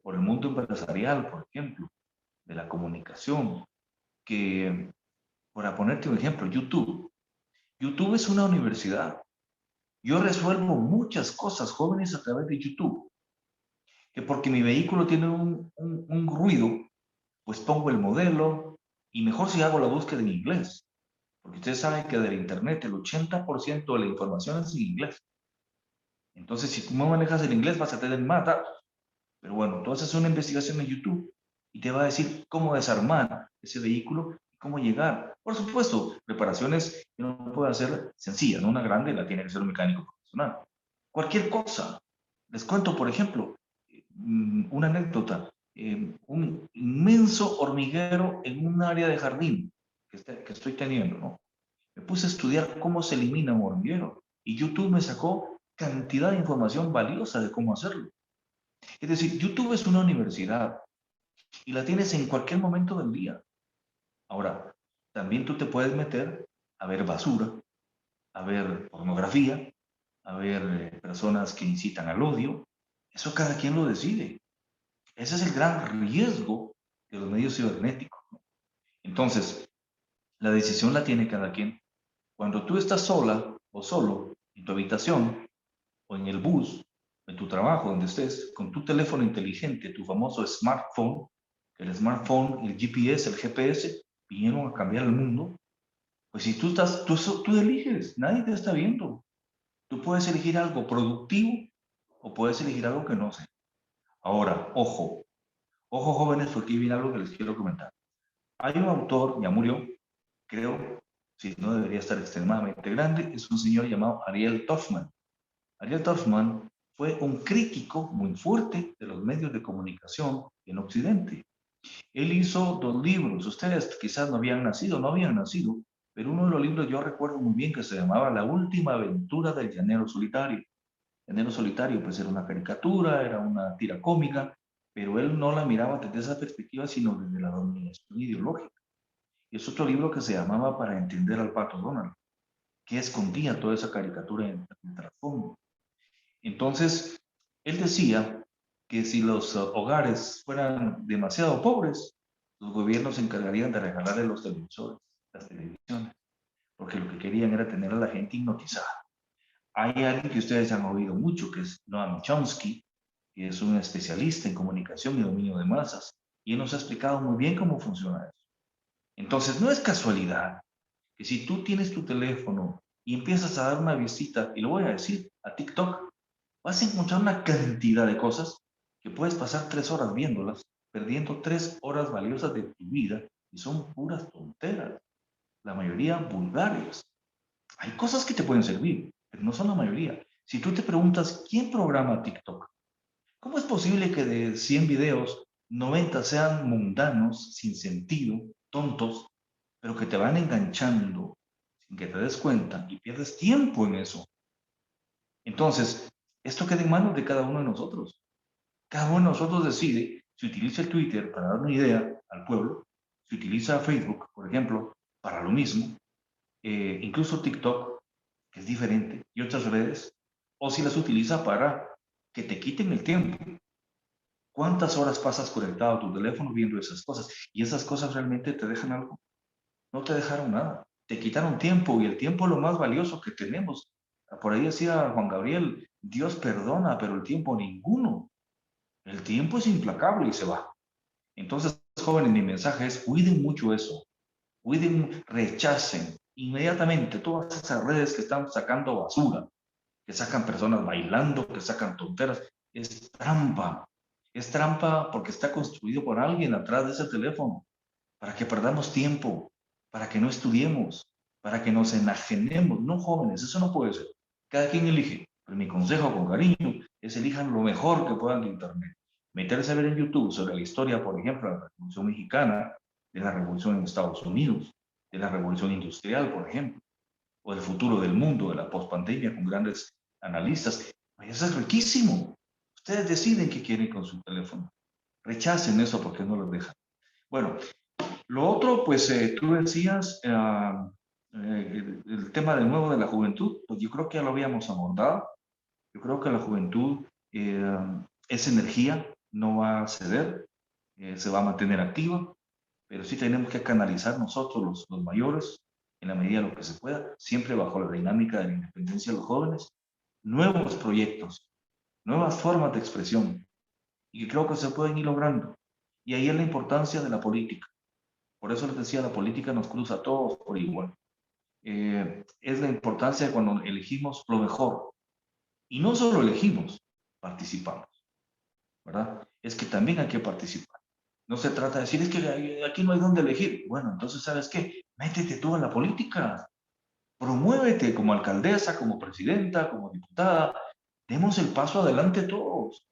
por el mundo empresarial, por ejemplo, de la comunicación, que, para ponerte un ejemplo, YouTube es una universidad. Yo resuelvo muchas cosas jóvenes a través de YouTube, que porque mi vehículo tiene un ruido, pues pongo el modelo y mejor si hago la búsqueda en inglés, porque ustedes saben que del Internet el 80% de la información es en inglés. Entonces, si tú no manejas el inglés, vas a tener más datos. Pero bueno, tú haces una investigación en YouTube y te va a decir cómo desarmar ese vehículo y cómo llegar. Por supuesto, reparaciones que uno puede hacer sencillas, no una grande, la tiene que ser un mecánico profesional. Cualquier cosa. Les cuento, por ejemplo, una anécdota. Un inmenso hormiguero en un área de jardín que estoy teniendo, ¿no? Me puse a estudiar cómo se elimina un hormiguero y YouTube me sacó cantidad de información valiosa de cómo hacerlo. Es decir, YouTube es una universidad y la tienes en cualquier momento del día. Ahora, también tú te puedes meter a ver basura, a ver pornografía, a ver personas que incitan al odio. Eso cada quien lo decide. Ese es el gran riesgo de los medios cibernéticos, ¿no? Entonces, la decisión la tiene cada quien. Cuando tú estás sola o solo en tu habitación o en el bus, en tu trabajo, donde estés, con tu teléfono inteligente, tu famoso smartphone, el smartphone, el GPS vinieron a cambiar el mundo. Pues si tú eliges, nadie te está viendo. Tú puedes elegir algo productivo o puedes elegir algo que no sé. Ahora, ojo jóvenes, porque aquí viene algo que les quiero comentar. Hay un autor, ya murió, creo, si no debería estar extremadamente grande, es un señor llamado Ariel Tofman. Ariel Tofman fue un crítico muy fuerte de los medios de comunicación en Occidente. Él hizo 2 libros, ustedes quizás no habían nacido, pero uno de los libros yo recuerdo muy bien que se llamaba La última aventura del llanero solitario. Llanero solitario pues era una caricatura, era una tira cómica, pero él no la miraba desde esa perspectiva, sino desde la dominación ideológica. Y es otro libro que se llamaba Para entender al Pato Donald, que escondía toda esa caricatura en el trasfondo. Entonces, él decía que si los hogares fueran demasiado pobres, los gobiernos se encargarían de regalarle los televisores, las televisiones, porque lo que querían era tener a la gente hipnotizada. Hay alguien que ustedes han oído mucho, que es Noam Chomsky, que es un especialista en comunicación y dominio de masas, y él nos ha explicado muy bien cómo funciona eso. Entonces, no es casualidad que si tú tienes tu teléfono y empiezas a dar una visita, y lo voy a decir, a TikTok, vas a encontrar una cantidad de cosas que puedes pasar 3 horas viéndolas, perdiendo 3 horas valiosas de tu vida, y son puras tonteras, la mayoría vulgares. Hay cosas que te pueden servir, pero no son la mayoría. Si tú te preguntas, ¿quién programa TikTok? ¿Cómo es posible que de 100 videos, 90 sean mundanos, sin sentido, tontos, pero que te van enganchando sin que te des cuenta y pierdes tiempo en eso? Entonces, esto queda en manos de cada uno de nosotros. Cada uno de nosotros decide si utiliza el Twitter para dar una idea al pueblo, si utiliza Facebook, por ejemplo, para lo mismo, incluso TikTok, que es diferente, y otras redes, o si las utiliza para que te quiten el tiempo. ¿Cuántas horas pasas conectado a tu teléfono viendo esas cosas? ¿Y esas cosas realmente te dejan algo? No te dejaron nada. Te quitaron tiempo, y el tiempo es lo más valioso que tenemos. Por ahí decía Juan Gabriel, Dios perdona, pero el tiempo ninguno. El tiempo es implacable y se va. Entonces, jóvenes, mi mensaje es: cuiden mucho eso. Cuiden, rechacen inmediatamente todas esas redes que están sacando basura, que sacan personas bailando, que sacan tonteras. Es trampa. Es trampa porque está construido por alguien atrás de ese teléfono, para que perdamos tiempo, para que no estudiemos, para que nos enajenemos. No, jóvenes, eso no puede ser. Cada quien elige. Pero mi consejo con cariño es: elijan lo mejor que puedan de Internet. Meterse a ver en YouTube sobre la historia, por ejemplo, de la Revolución Mexicana, de la Revolución en Estados Unidos, de la Revolución Industrial, por ejemplo, o del futuro del mundo, de la pospandemia, con grandes analistas. Eso es riquísimo. Ustedes deciden qué quieren con su teléfono. Rechacen eso porque no los dejan. Bueno, lo otro, pues tú decías, el tema de nuevo de la juventud, pues yo creo que ya lo habíamos abordado. Yo creo que la juventud es energía, no va a ceder, se va a mantener activa, pero sí tenemos que canalizar nosotros, los mayores, en la medida de lo que se pueda, siempre bajo la dinámica de la independencia de los jóvenes, nuevos proyectos, nuevas formas de expresión, y creo que se pueden ir logrando. Y ahí es la importancia de la política. Por eso les decía, la política nos cruza a todos por igual. Es la importancia de cuando elegimos lo mejor. Y no solo elegimos, participamos, ¿verdad? Es que también hay que participar. No se trata de decir, es que aquí no hay dónde elegir. Bueno, entonces, ¿sabes qué? Métete tú en la política. Promuévete como alcaldesa, como presidenta, como diputada. Demos el paso adelante todos.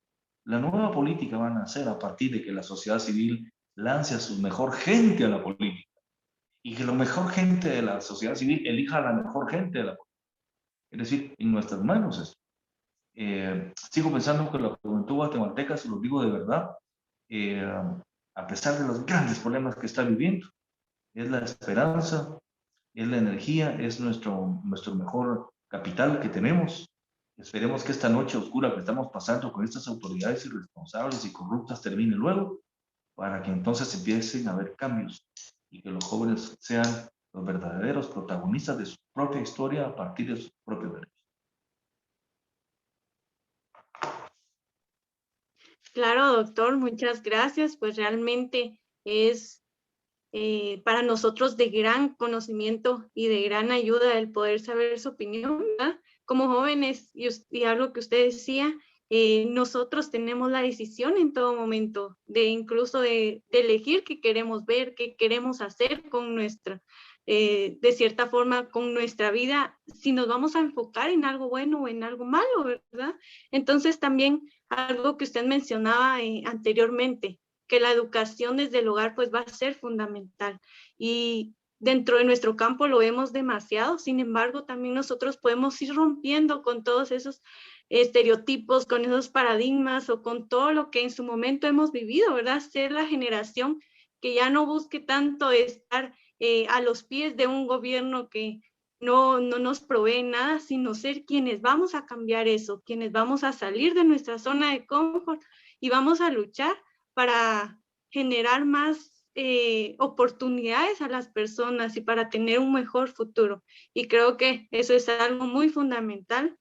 La nueva política va a nacer a partir de que la sociedad civil lance a su mejor gente a la política, y que la mejor gente de la sociedad civil elija a la mejor gente de la política. Es decir, en nuestras manos esto. Sigo pensando que la juventud guatemalteca, se lo digo de verdad, eh, a pesar de los grandes problemas que está viviendo, es la esperanza, es la energía, es nuestro mejor capital que tenemos. Esperemos que esta noche oscura que estamos pasando con estas autoridades irresponsables y corruptas termine luego, para que entonces empiecen a haber cambios y que los jóvenes sean los verdaderos protagonistas de su propia historia a partir de sus propios derechos. Claro, doctor, muchas gracias. Pues realmente es para nosotros de gran conocimiento y de gran ayuda el poder saber su opinión, ¿verdad? Como jóvenes, y algo que usted decía, nosotros tenemos la decisión en todo momento de incluso de elegir qué queremos ver, qué queremos hacer con de cierta forma con nuestra vida, si nos vamos a enfocar en algo bueno o en algo malo, ¿verdad? Entonces también algo que usted mencionaba anteriormente, que la educación desde el hogar pues va a ser fundamental. Y dentro de nuestro campo lo vemos demasiado, sin embargo también nosotros podemos ir rompiendo con todos esos estereotipos, con esos paradigmas o con todo lo que en su momento hemos vivido, ¿verdad? Ser la generación que ya no busque tanto estar a los pies de un gobierno que no nos provee nada, sino ser quienes vamos a cambiar eso, quienes vamos a salir de nuestra zona de confort y vamos a luchar para generar más oportunidades a las personas y para tener un mejor futuro. Y creo que eso es algo muy fundamental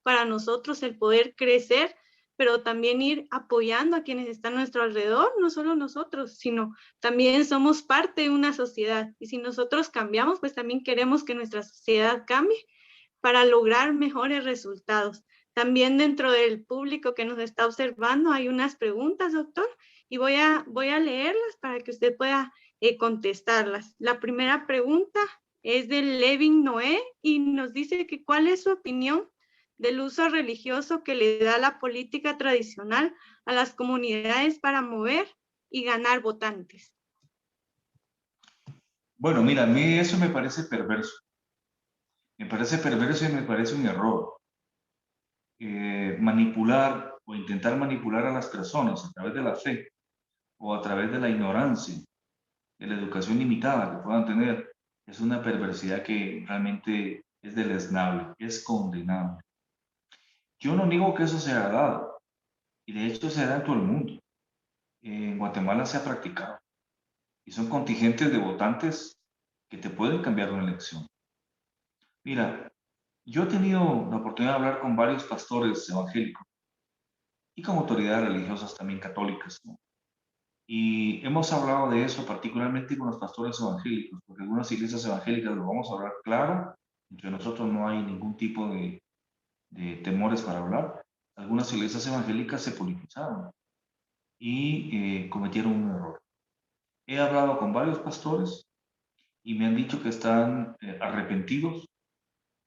para nosotros, el poder crecer, pero también ir apoyando a quienes están a nuestro alrededor, no solo nosotros, sino también somos parte de una sociedad. Y si nosotros cambiamos, pues también queremos que nuestra sociedad cambie para lograr mejores resultados. También dentro del público que nos está observando hay unas preguntas, doctor, y voy a leerlas para que usted pueda contestarlas. La primera pregunta es de Levin Noé y nos dice que cuál es su opinión del uso religioso que le da la política tradicional a las comunidades para mover y ganar votantes. Bueno, mira, a mí eso me parece perverso. Me parece perverso y me parece un error. Manipular o intentar manipular a las personas a través de la fe o a través de la ignorancia, de la educación limitada que puedan tener, es una perversidad que realmente es deleznable, es condenable. Yo no digo que eso sea dado, y de hecho se da en todo el mundo. En Guatemala se ha practicado, y son contingentes de votantes que te pueden cambiar una elección. Mira, yo he tenido la oportunidad de hablar con varios pastores evangélicos y con autoridades religiosas también católicas, ¿no? Y hemos hablado de eso particularmente con los pastores evangélicos, porque algunas iglesias evangélicas, lo vamos a hablar claro, entre nosotros no hay ningún tipo de temores para hablar. Algunas iglesias evangélicas se politizaron y cometieron un error. He hablado con varios pastores y me han dicho que están arrepentidos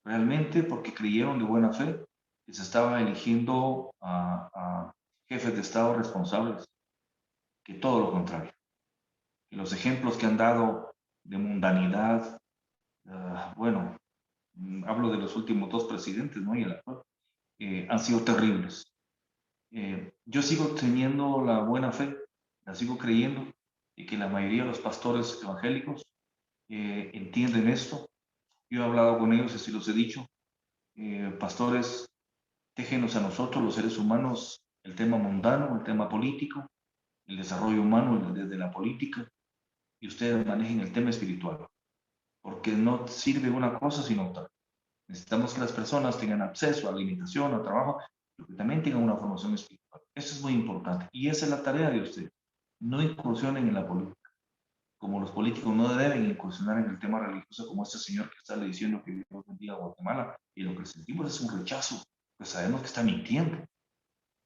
realmente porque creyeron de buena fe que se estaba eligiendo a jefes de Estado responsables, que todo lo contrario. Que los ejemplos que han dado de mundanidad, bueno, hablo de los últimos dos presidentes, ¿no? Y el actual, han sido terribles. Yo sigo teniendo la buena fe, la sigo creyendo, y que la mayoría de los pastores evangélicos entienden esto. Yo he hablado con ellos, así los he dicho. Pastores, déjenos a nosotros, los seres humanos, el tema mundano, el tema político, el desarrollo humano desde la política, y ustedes manejen el tema espiritual, porque no sirve una cosa sino otra. Necesitamos que las personas tengan acceso a la alimentación, al trabajo, pero que también tengan una formación espiritual. Eso es muy importante, y esa es la tarea de ustedes. No incursionen en la política, como los políticos no deben incursionar en el tema religioso, como este señor que está diciendo que Dios bendiga a Guatemala, y lo que sentimos es un rechazo, pues sabemos que está mintiendo.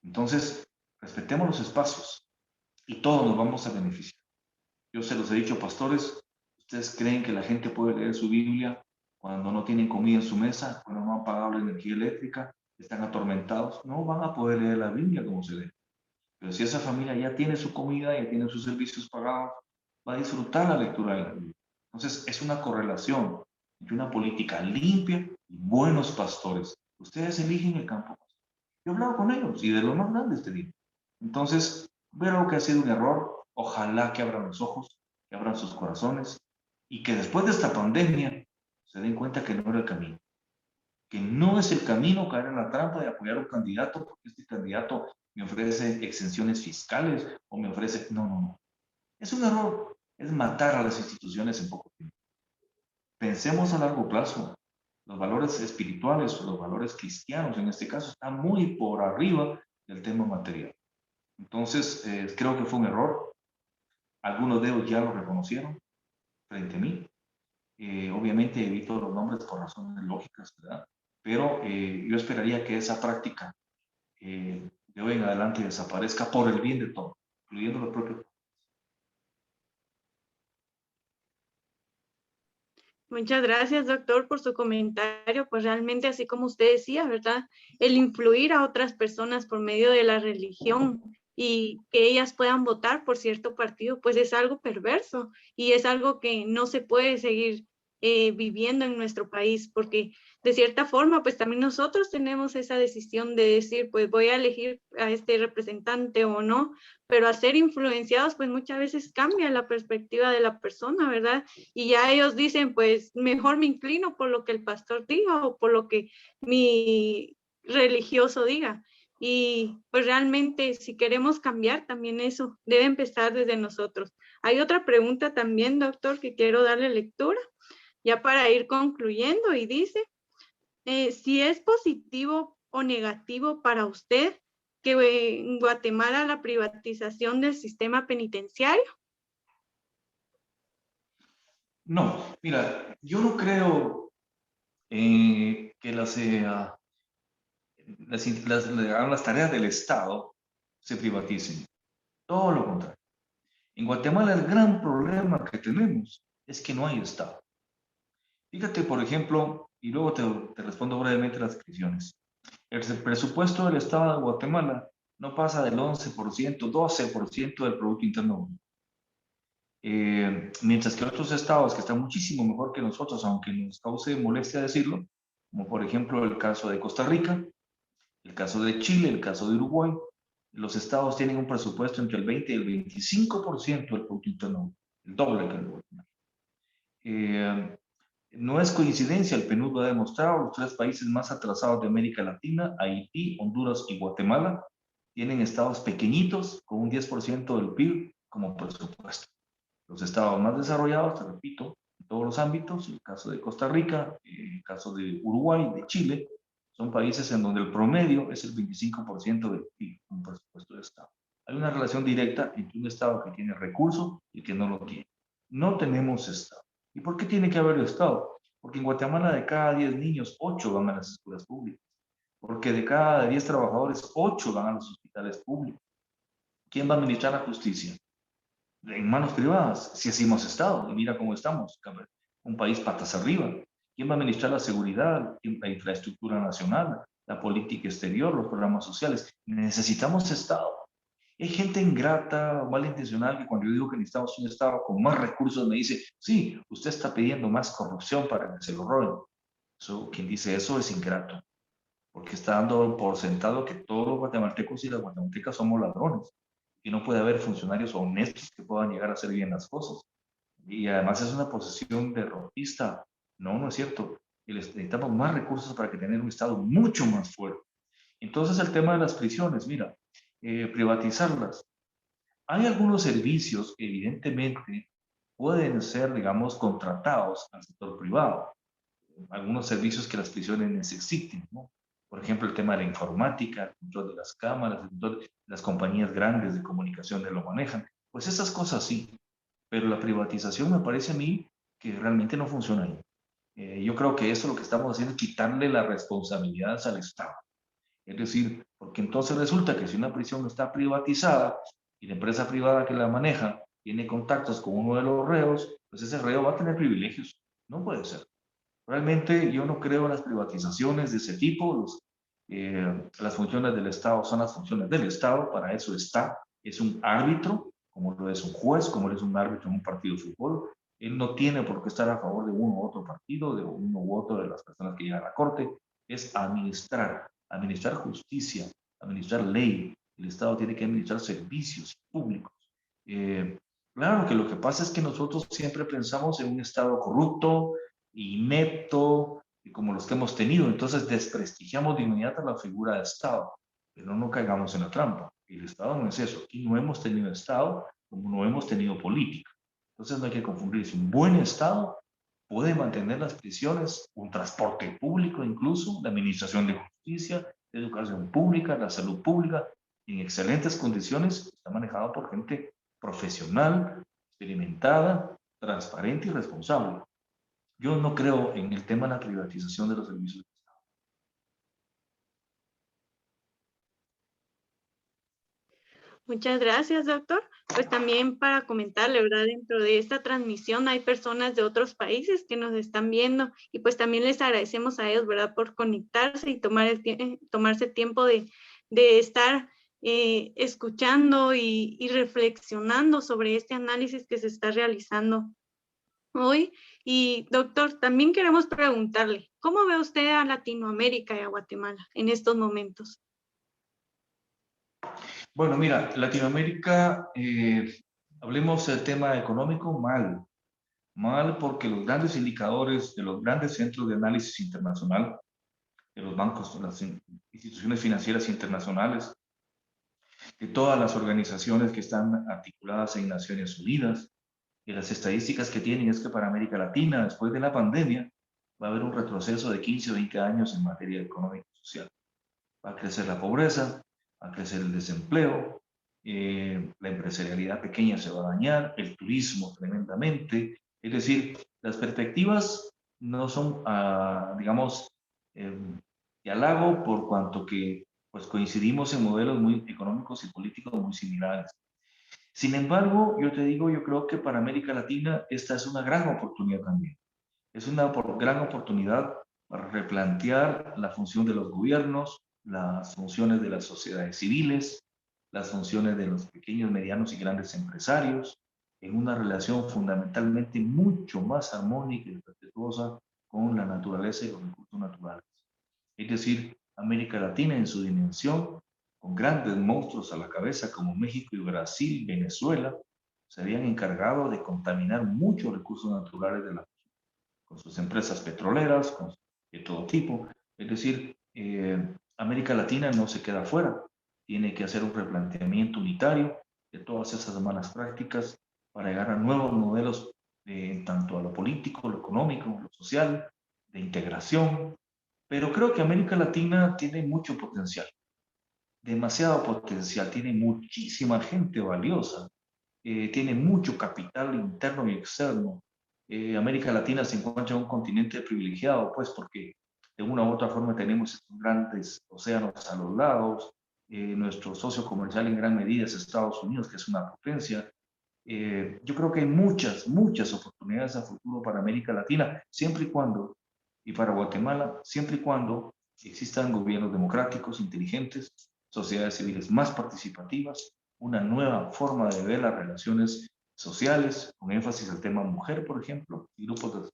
Entonces, respetemos los espacios y todos nos vamos a beneficiar. Yo se los he dicho, pastores, ¿ustedes creen que la gente puede leer su Biblia cuando no tienen comida en su mesa, cuando no han pagado la energía eléctrica, están atormentados? No van a poder leer la Biblia como se lee. Pero si esa familia ya tiene su comida, ya tiene sus servicios pagados, va a disfrutar la lectura de la Biblia. Entonces, es una correlación entre una política limpia y buenos pastores. Ustedes eligen el campo. Yo he hablado con ellos y de lo más grande este día. Entonces, veo que ha sido un error. Ojalá que abran los ojos, que abran sus corazones y que después de esta pandemia se den cuenta que no era el camino. Que no es el camino caer en la trampa de apoyar a un candidato porque este candidato me ofrece exenciones fiscales o me ofrece... No, no, no. Es un error. Es matar a las instituciones en poco tiempo. Pensemos a largo plazo. Los valores espirituales, los valores cristianos en este caso, están muy por arriba del tema material. Entonces, creo que fue un error. Algunos de ellos ya lo reconocieron frente a mí. Obviamente evito los nombres por razones lógicas, ¿verdad? Pero yo esperaría que esa práctica de hoy en adelante desaparezca por el bien de todos, incluyendo los propios. Muchas gracias, doctor, por su comentario. Pues realmente, así como usted decía, ¿verdad? El influir a otras personas por medio de la religión y que ellas puedan votar por cierto partido, pues es algo perverso y es algo que no se puede seguir viviendo en nuestro país, porque de cierta forma, pues también nosotros tenemos esa decisión de decir, pues voy a elegir a este representante o no, pero al ser influenciados, pues muchas veces cambia la perspectiva de la persona, ¿verdad? Y ya ellos dicen, pues mejor me inclino por lo que el pastor diga o por lo que mi religioso diga. Y pues realmente si queremos cambiar también eso debe empezar desde nosotros. Hay otra pregunta también, doctor, que quiero darle lectura ya para ir concluyendo y dice, si es positivo o negativo para usted que en Guatemala la privatización del sistema penitenciario. No, mira, yo no creo que las tareas del Estado se privaticen. Todo lo contrario. En Guatemala el gran problema que tenemos es que no hay Estado. Fíjate, por ejemplo, y luego te respondo brevemente las inscripciones. El presupuesto del Estado de Guatemala no pasa del 11%, 12% del Producto Interno Bruto. Mientras que otros estados que están muchísimo mejor que nosotros, aunque nos cause molestia decirlo, como por ejemplo el caso de Costa Rica, el caso de Chile, el caso de Uruguay, los estados tienen un presupuesto entre el 20 y el 25% del Producto Interno Bruto, el doble que el de Guatemala. No es coincidencia, el PNUD lo ha demostrado, los tres países más atrasados de América Latina, Haití, Honduras y Guatemala, tienen estados pequeñitos con un 10% del PIB como presupuesto. Los estados más desarrollados, te repito, en todos los ámbitos, el caso de Costa Rica, el caso de Uruguay, de Chile, son países en donde el promedio es el 25% del PIB, un presupuesto de estado. Hay una relación directa entre un estado que tiene recursos y el que no lo tiene. No tenemos estado. ¿Y por qué tiene que haber estado? Porque en Guatemala de cada 10 niños, 8 van a las escuelas públicas. Porque de cada 10 trabajadores, 8 van a los hospitales públicos. ¿Quién va a administrar la justicia? En manos privadas, si así hemos estado, y mira cómo estamos, un país patas arriba. ¿Quién va a administrar la seguridad, la infraestructura nacional, la política exterior, los programas sociales? Necesitamos Estado. Hay gente ingrata, malintencionada, que cuando yo digo que necesitamos un Estado con más recursos, me dice, sí, usted está pidiendo más corrupción para que se lo roben. Quien dice eso es ingrato, porque está dando por sentado que todos los guatemaltecos y las guatemaltecas somos ladrones y no puede haber funcionarios honestos que puedan llegar a hacer bien las cosas. Y además es una posición derrotista. No, no es cierto. Y necesitamos más recursos para que tener un Estado mucho más fuerte. Entonces el tema de las prisiones, mira, privatizarlas. Hay algunos servicios que evidentemente pueden ser, digamos, contratados al sector privado. Algunos servicios que las prisiones necesiten, ¿no? Por ejemplo, el tema de la informática, el control de las cámaras, el control de las compañías grandes de comunicación lo manejan. Pues esas cosas sí, pero la privatización me parece a mí que realmente no funciona ahí. Yo creo que eso lo que estamos haciendo es quitarle las responsabilidades al Estado. Es decir, porque entonces resulta que si una prisión está privatizada y la empresa privada que la maneja tiene contactos con uno de los reos, pues ese reo va a tener privilegios. No puede ser. Realmente yo no creo en las privatizaciones de ese tipo. Las funciones del Estado son las funciones del Estado, para eso está. Es un árbitro, como lo es un juez, como lo es un árbitro en un partido de fútbol. Él no tiene por qué estar a favor de uno u otro partido, de uno u otro de las personas que llegan a la corte. Es administrar justicia, administrar ley. El Estado tiene que administrar servicios públicos. Claro que lo que pasa es que nosotros siempre pensamos en un Estado corrupto, inepto, como los que hemos tenido. Entonces desprestigiamos de inmediato la figura de Estado, pero no caigamos en la trampa. El Estado no es eso. Aquí no hemos tenido Estado como no hemos tenido política. Entonces no hay que confundirse. Un buen Estado puede mantener las prisiones, un transporte público incluso, la administración de justicia, la educación pública, la salud pública, en excelentes condiciones. Está manejado por gente profesional, experimentada, transparente y responsable. Yo no creo en el tema de la privatización de los servicios. Muchas gracias, doctor. Pues también para comentarle, ¿verdad? Dentro de esta transmisión hay personas de otros países que nos están viendo y pues también les agradecemos a ellos, ¿verdad? Por conectarse y tomarse tiempo de estar escuchando y reflexionando sobre este análisis que se está realizando hoy. Y doctor, también queremos preguntarle, ¿cómo ve usted a Latinoamérica y a Guatemala en estos momentos? Bueno, mira, Latinoamérica, hablemos del tema económico, mal. Mal porque los grandes indicadores de los grandes centros de análisis internacional, de los bancos, de las instituciones financieras internacionales, de todas las organizaciones que están articuladas en Naciones Unidas, y las estadísticas que tienen es que para América Latina, después de la pandemia, va a haber un retroceso de 15 o 20 años en materia económica y social. Va a crecer la pobreza, va a crecer el desempleo, la empresarialidad pequeña se va a dañar, el turismo tremendamente. Es decir, las perspectivas no son, digamos, de halago por cuanto que pues, coincidimos en modelos muy económicos y políticos muy similares. Sin embargo, yo te digo, yo creo que para América Latina esta es una gran oportunidad también. Es una gran oportunidad para replantear la función de los gobiernos, las funciones de las sociedades civiles, las funciones de los pequeños, medianos y grandes empresarios, en una relación fundamentalmente mucho más armónica y respetuosa con la naturaleza y los recursos naturales. Es decir, América Latina en su dimensión, con grandes monstruos a la cabeza como México y Brasil, Venezuela, se habían encargado de contaminar muchos recursos naturales de la con sus empresas petroleras, de todo tipo. Es decir, América Latina no se queda fuera, tiene que hacer un replanteamiento unitario de todas esas malas prácticas para llegar a nuevos modelos tanto a lo político, lo económico, lo social, de integración. Pero creo que América Latina tiene mucho potencial, demasiado potencial, tiene muchísima gente valiosa, tiene mucho capital interno y externo. América Latina se encuentra en un continente privilegiado, pues porque de una u otra forma tenemos estos grandes océanos a los lados, nuestro socio comercial en gran medida es Estados Unidos, que es una potencia. Yo creo que hay muchas oportunidades a futuro para América Latina, siempre y cuando, y para Guatemala, siempre y cuando existan gobiernos democráticos, inteligentes, sociedades civiles más participativas, una nueva forma de ver las relaciones sociales, con énfasis al tema mujer, por ejemplo, y grupos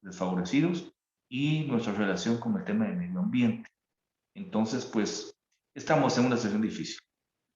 desfavorecidos, y nuestra relación con el tema del medio ambiente. Entonces, pues, estamos en una situación difícil,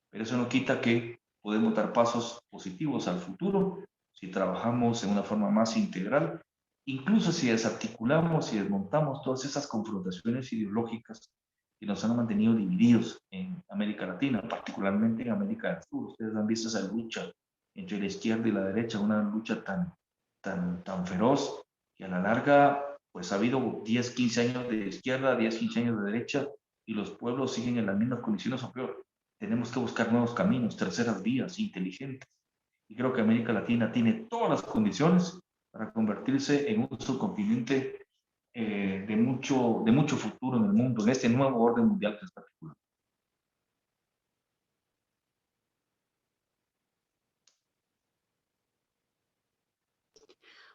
pero eso no quita que podemos dar pasos positivos al futuro si trabajamos en una forma más integral, incluso si desarticulamos y desmontamos todas esas confrontaciones ideológicas que nos han mantenido divididos en América Latina, particularmente en América del Sur. Ustedes han visto esa lucha entre la izquierda y la derecha, una lucha tan feroz que a la larga pues ha habido 10, 15 años de izquierda, 10, 15 años de derecha y los pueblos siguen en las mismas condiciones o peor. Tenemos que buscar nuevos caminos, terceras vías, inteligentes. Y creo que América Latina tiene todas las condiciones para convertirse en un subcontinente de mucho futuro en el mundo, en este nuevo orden mundial que está articulando.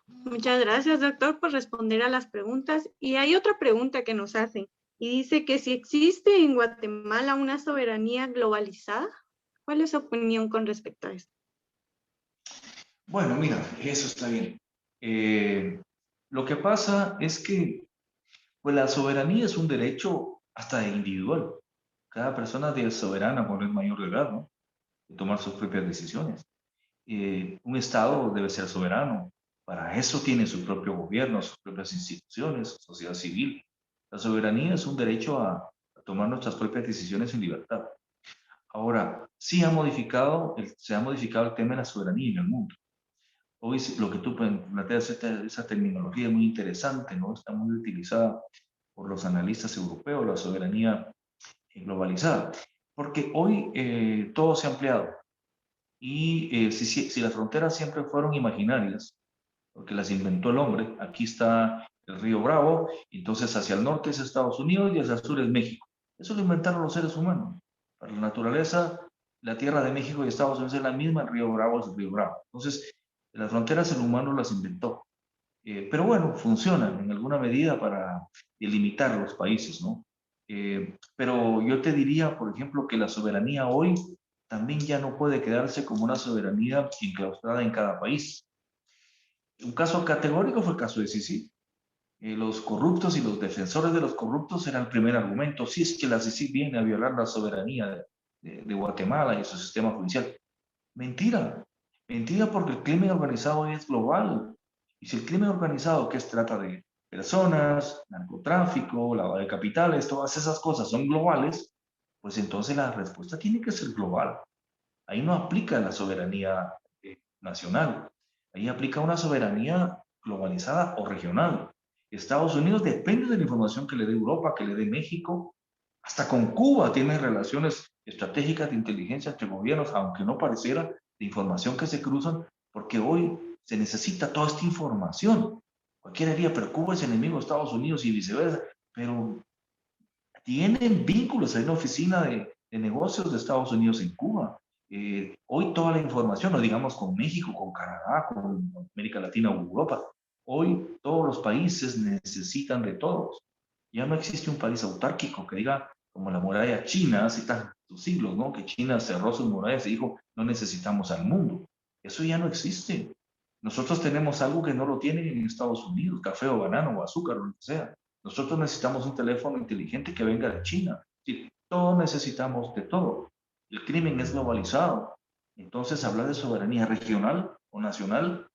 Muchas gracias, doctor, por responder a las preguntas. Y hay otra pregunta que nos hacen y dice que si existe en Guatemala una soberanía globalizada, ¿cuál es su opinión con respecto a esto? Bueno, mira, eso está bien. Lo que pasa es que pues, la soberanía es un derecho hasta individual. Cada persona es soberana cuando es mayor de edad, ¿no? De tomar sus propias decisiones. Un Estado debe ser soberano. Para eso tiene su propio gobierno, sus propias instituciones, sociedad civil. La soberanía es un derecho a tomar nuestras propias decisiones en libertad. Ahora, sí se ha modificado el tema de la soberanía en el mundo. Hoy lo que tú planteas, esa terminología es muy interesante, ¿no? Está muy utilizada por los analistas europeos, la soberanía globalizada, porque hoy todo se ha ampliado. Y si las fronteras siempre fueron imaginarias, porque las inventó el hombre, aquí está el río Bravo, entonces hacia el norte es Estados Unidos y hacia el sur es México. Eso lo inventaron los seres humanos. Para la naturaleza la tierra de México y Estados Unidos es la misma, el río Bravo es el río Bravo. Entonces, las fronteras el humano las inventó. Pero bueno, funcionan en alguna medida para delimitar los países, ¿no? Pero yo te diría, por ejemplo, que la soberanía hoy también ya no puede quedarse como una soberanía enclaustrada en cada país. Un caso categórico fue el caso de Sisi. Los corruptos y los defensores de los corruptos eran el primer argumento. Si es que la CICIG viene a violar la soberanía de Guatemala y su sistema judicial. Mentira. Mentira, porque el crimen organizado hoy es global. Y si el crimen organizado, que trata de personas, narcotráfico, lavado de capitales, todas esas cosas son globales, pues entonces la respuesta tiene que ser global. Ahí no aplica la soberanía nacional. Ahí aplica una soberanía globalizada o regional. Estados Unidos depende de la información que le dé Europa, que le dé México. Hasta con Cuba tiene relaciones estratégicas de inteligencia entre gobiernos, aunque no pareciera, de información que se cruzan, porque hoy se necesita toda esta información. Cualquiera diría, pero Cuba es enemigo de Estados Unidos y viceversa, pero tienen vínculos, hay una oficina de negocios de Estados Unidos en Cuba. Hoy toda la información, no digamos con México, con Canadá, con América Latina o Europa, hoy todos los países necesitan de todos. Ya no existe un país autárquico que diga, como la muralla china, hace tantos siglos, ¿no? Que China cerró sus murallas y dijo, no necesitamos al mundo. Eso ya no existe. Nosotros tenemos algo que no lo tienen en Estados Unidos, café o banano o azúcar o lo que sea. Nosotros necesitamos un teléfono inteligente que venga de China. Sí, todos necesitamos de todo. El crimen es globalizado. Entonces, hablar de soberanía regional o nacional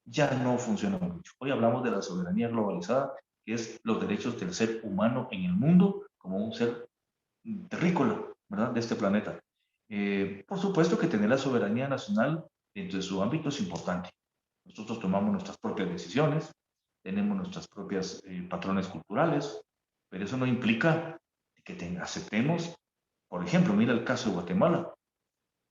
ya no funciona mucho. Hoy hablamos de la soberanía globalizada, que es los derechos del ser humano en el mundo como un ser terrícola, ¿verdad? De este planeta. Por supuesto que tener la soberanía nacional dentro de su ámbito es importante. Nosotros tomamos nuestras propias decisiones, tenemos nuestras propias patrones culturales, pero eso no implica que aceptemos, por ejemplo, mira el caso de Guatemala.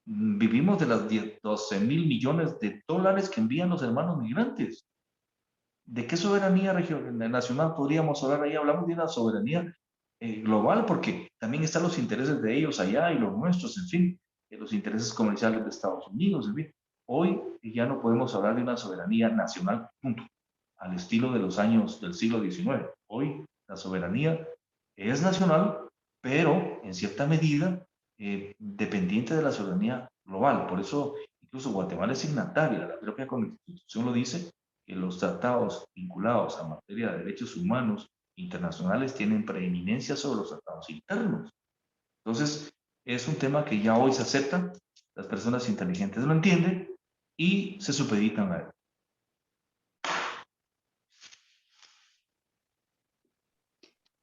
Vivimos de las 12.000 millones de dólares que envían los hermanos migrantes. ¿De qué soberanía nacional podríamos hablar ahí? Hablamos de una soberanía global, porque también están los intereses de ellos allá y los nuestros, en fin, los intereses comerciales de Estados Unidos, en fin. Hoy ya no podemos hablar de una soberanía nacional, punto, al estilo de los años del siglo XIX. Hoy la soberanía es nacional, pero en cierta medida dependiente de la soberanía global. Por eso, incluso Guatemala es signataria, la propia Constitución lo dice, que los tratados vinculados a materia de derechos humanos internacionales tienen preeminencia sobre los tratados internos. Entonces, es un tema que ya hoy se acepta, las personas inteligentes lo entienden y se supeditan a él.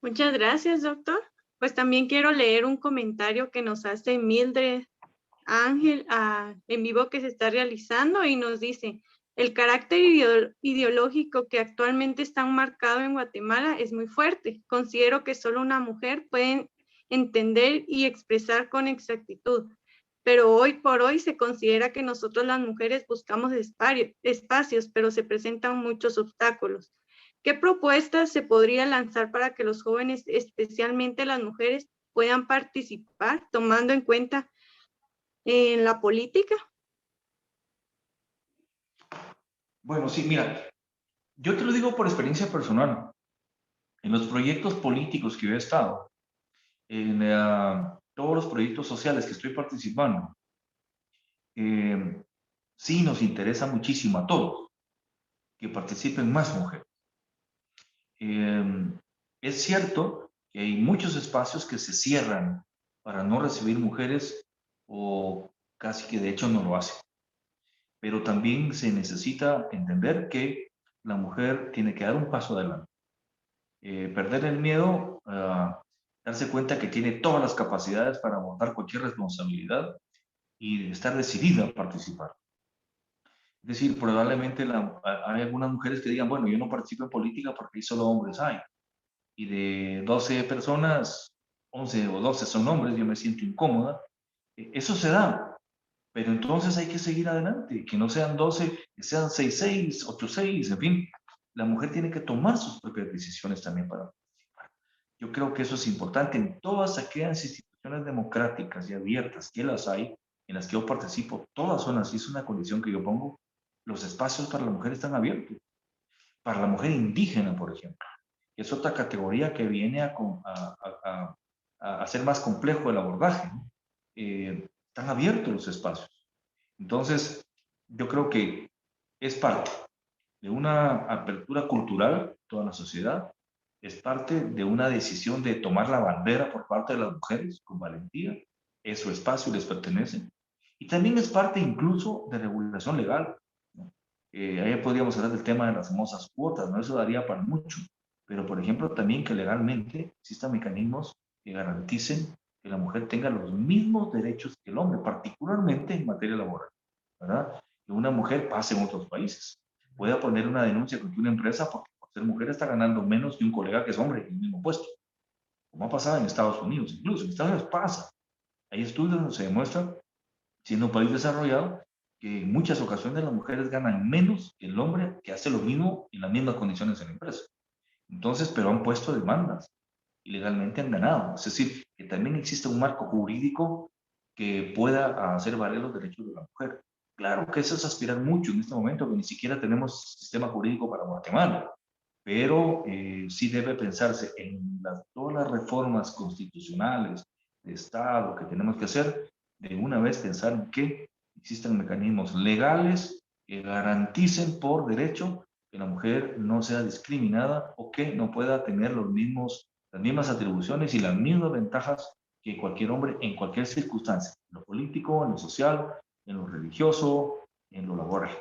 Muchas gracias, doctor. Pues también quiero leer un comentario que nos hace Mildred Ángel en vivo que se está realizando y nos dice, el carácter ideológico que actualmente está marcado en Guatemala es muy fuerte. Considero que solo una mujer puede entender y expresar con exactitud. Pero hoy por hoy se considera que nosotros las mujeres buscamos espacios, pero se presentan muchos obstáculos. ¿Qué propuestas se podría lanzar para que los jóvenes, especialmente las mujeres, puedan participar, tomando en cuenta en la política? Bueno, sí, mira, yo te lo digo por experiencia personal. En los proyectos políticos que yo he estado, en todos los proyectos sociales que estoy participando, sí nos interesa muchísimo a todos que participen más mujeres. Es cierto que hay muchos espacios que se cierran para no recibir mujeres o casi que de hecho no lo hacen. Pero también se necesita entender que la mujer tiene que dar un paso adelante. Perder el miedo, darse cuenta que tiene todas las capacidades para abordar cualquier responsabilidad y estar decidida a participar. Es decir, probablemente hay algunas mujeres que digan, bueno, yo no participo en política porque ahí solo hombres hay. Y de 12 personas, 11 o 12 son hombres, yo me siento incómoda. Eso se da, pero entonces hay que seguir adelante, que no sean 12, que sean 6, 8, 6, en fin. La mujer tiene que tomar sus propias decisiones también para participar. Yo creo que eso es importante en todas aquellas instituciones democráticas y abiertas que las hay, en las que yo participo, todas son así, es una condición que yo pongo, los espacios para la mujer están abiertos. Para la mujer indígena, por ejemplo, que es otra categoría que viene a hacer más complejo el abordaje, ¿no? Están abiertos los espacios. Entonces, yo creo que es parte de una apertura cultural, toda la sociedad, es parte de una decisión de tomar la bandera por parte de las mujeres con valentía, es su espacio y les pertenece, y también es parte incluso de regulación legal, ¿no? Ahí podríamos hablar del tema de las famosas cuotas, ¿no? Eso daría para mucho, pero por ejemplo también que legalmente existan mecanismos que garanticen que la mujer tenga los mismos derechos que el hombre, particularmente en materia laboral, ¿verdad? Que una mujer pase en otros países, pueda poner una denuncia contra una empresa porque por ser mujer está ganando menos que un colega que es hombre en el mismo puesto, como ha pasado en Estados Unidos, incluso en Estados Unidos pasa. Hay estudios donde se demuestra, siendo un país desarrollado, que en muchas ocasiones las mujeres ganan menos que el hombre que hace lo mismo en las mismas condiciones en la empresa. Entonces, pero han puesto demandas y legalmente han ganado. Es decir, que también existe un marco jurídico que pueda hacer valer los derechos de la mujer. Claro que eso es aspirar mucho en este momento, que ni siquiera tenemos sistema jurídico para Guatemala, pero sí debe pensarse en todas las reformas constitucionales de Estado que tenemos que hacer, de una vez pensar en que existan mecanismos legales que garanticen por derecho que la mujer no sea discriminada o que no pueda tener las mismas atribuciones y las mismas ventajas que cualquier hombre en cualquier circunstancia, en lo político, en lo social, en lo religioso, en lo laboral.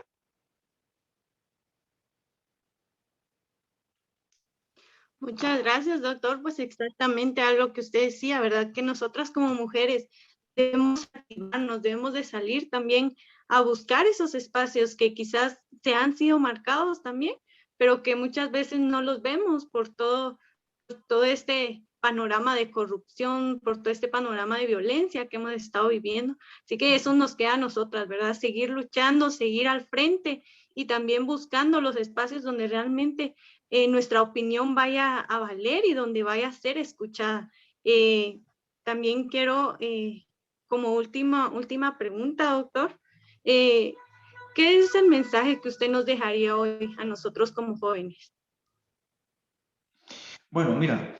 Muchas gracias, doctor. Pues exactamente algo que usted decía, ¿verdad? Que nosotras como mujeres debemos activarnos, debemos de salir también a buscar esos espacios que quizás se han sido marcados también, pero que muchas veces no los vemos por todo este panorama de corrupción, por todo este panorama de violencia que hemos estado viviendo. Así que eso nos queda a nosotras, ¿verdad? Seguir luchando, seguir al frente y también buscando los espacios donde realmente nuestra opinión vaya a valer y donde vaya a ser escuchada. También quiero, como última pregunta, doctor, ¿qué es el mensaje que usted nos dejaría hoy a nosotros como jóvenes? Bueno, mira,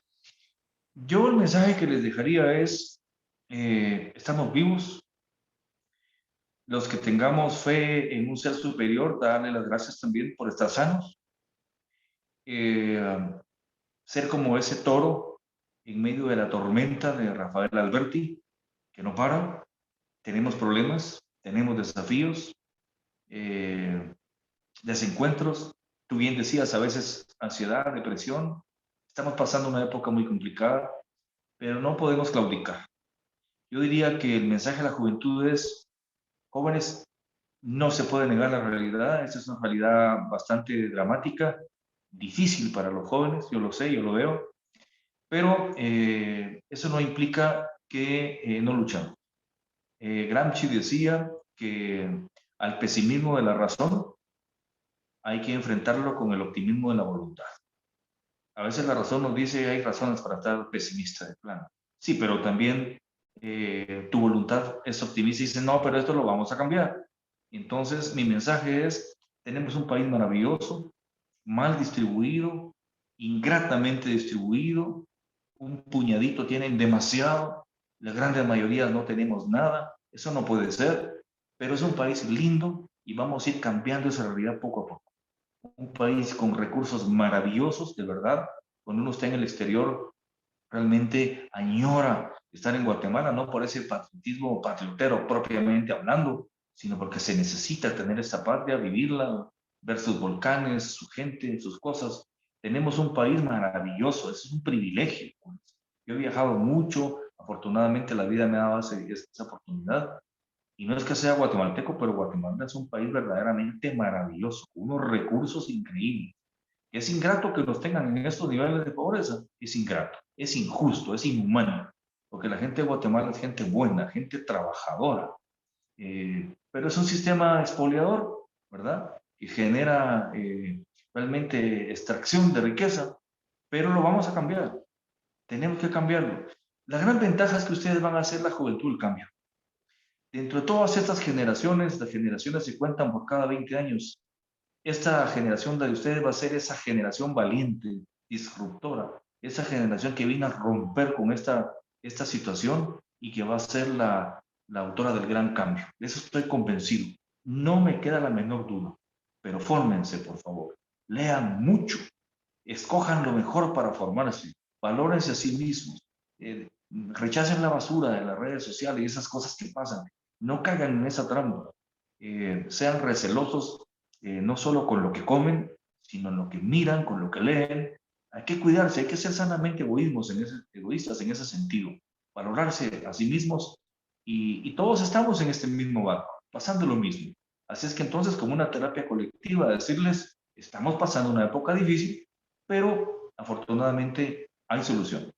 yo el mensaje que les dejaría es, estamos vivos, los que tengamos fe en un ser superior, darle las gracias también por estar sanos, ser como ese toro en medio de la tormenta de Rafael Alberti, que no para, tenemos problemas, tenemos desafíos, desencuentros, tú bien decías, a veces ansiedad, depresión, estamos pasando una época muy complicada, pero no podemos claudicar. Yo diría que el mensaje a la juventud es, jóvenes, no se puede negar la realidad, esta es una realidad bastante dramática, difícil para los jóvenes, yo lo sé, yo lo veo, pero eso no implica que no luchamos. Gramsci decía que al pesimismo de la razón hay que enfrentarlo con el optimismo de la voluntad. A veces la razón nos dice hay razones para estar pesimista de plano. Sí, pero también tu voluntad es optimista y dice, no, pero esto lo vamos a cambiar. Entonces, mi mensaje es, tenemos un país maravilloso, mal distribuido, ingratamente distribuido, un puñadito tienen demasiado, la gran mayoría no tenemos nada, eso no puede ser, pero es un país lindo y vamos a ir cambiando esa realidad poco a poco. Un país con recursos maravillosos, de verdad, cuando uno está en el exterior, realmente añora estar en Guatemala, no por ese patriotismo patriotero propiamente hablando, sino porque se necesita tener esta patria, vivirla, ver sus volcanes, su gente, sus cosas. Tenemos un país maravilloso, eso es un privilegio. Yo he viajado mucho, afortunadamente la vida me ha dado esa oportunidad. Y no es que sea guatemalteco, pero Guatemala es un país verdaderamente maravilloso, con unos recursos increíbles. Es ingrato que los tengan en estos niveles de pobreza, es ingrato, es injusto, es inhumano, porque la gente de Guatemala es gente buena, gente trabajadora, pero es un sistema expoliador, ¿verdad? Que genera realmente extracción de riqueza, pero lo vamos a cambiar, tenemos que cambiarlo. La gran ventaja es que ustedes van a hacer la juventud el cambio. Dentro de todas estas generaciones, las generaciones se cuentan por cada 20 años. Esta generación de ustedes va a ser esa generación valiente, disruptora, esa generación que viene a romper con esta situación y que va a ser la autora del gran cambio. De eso estoy convencido. No me queda la menor duda. Pero fórmense, por favor. Lean mucho. Escojan lo mejor para formarse. Valórense a sí mismos. Rechacen la basura de las redes sociales y esas cosas que pasan. No caigan en esa trampa. Sean recelosos no solo con lo que comen, sino en lo que miran, con lo que leen. Hay que cuidarse, hay que ser sanamente egoístas en ese sentido, valorarse a sí mismos y todos estamos en este mismo barco, pasando lo mismo. Así es que entonces, como una terapia colectiva, decirles, estamos pasando una época difícil, pero afortunadamente hay solución.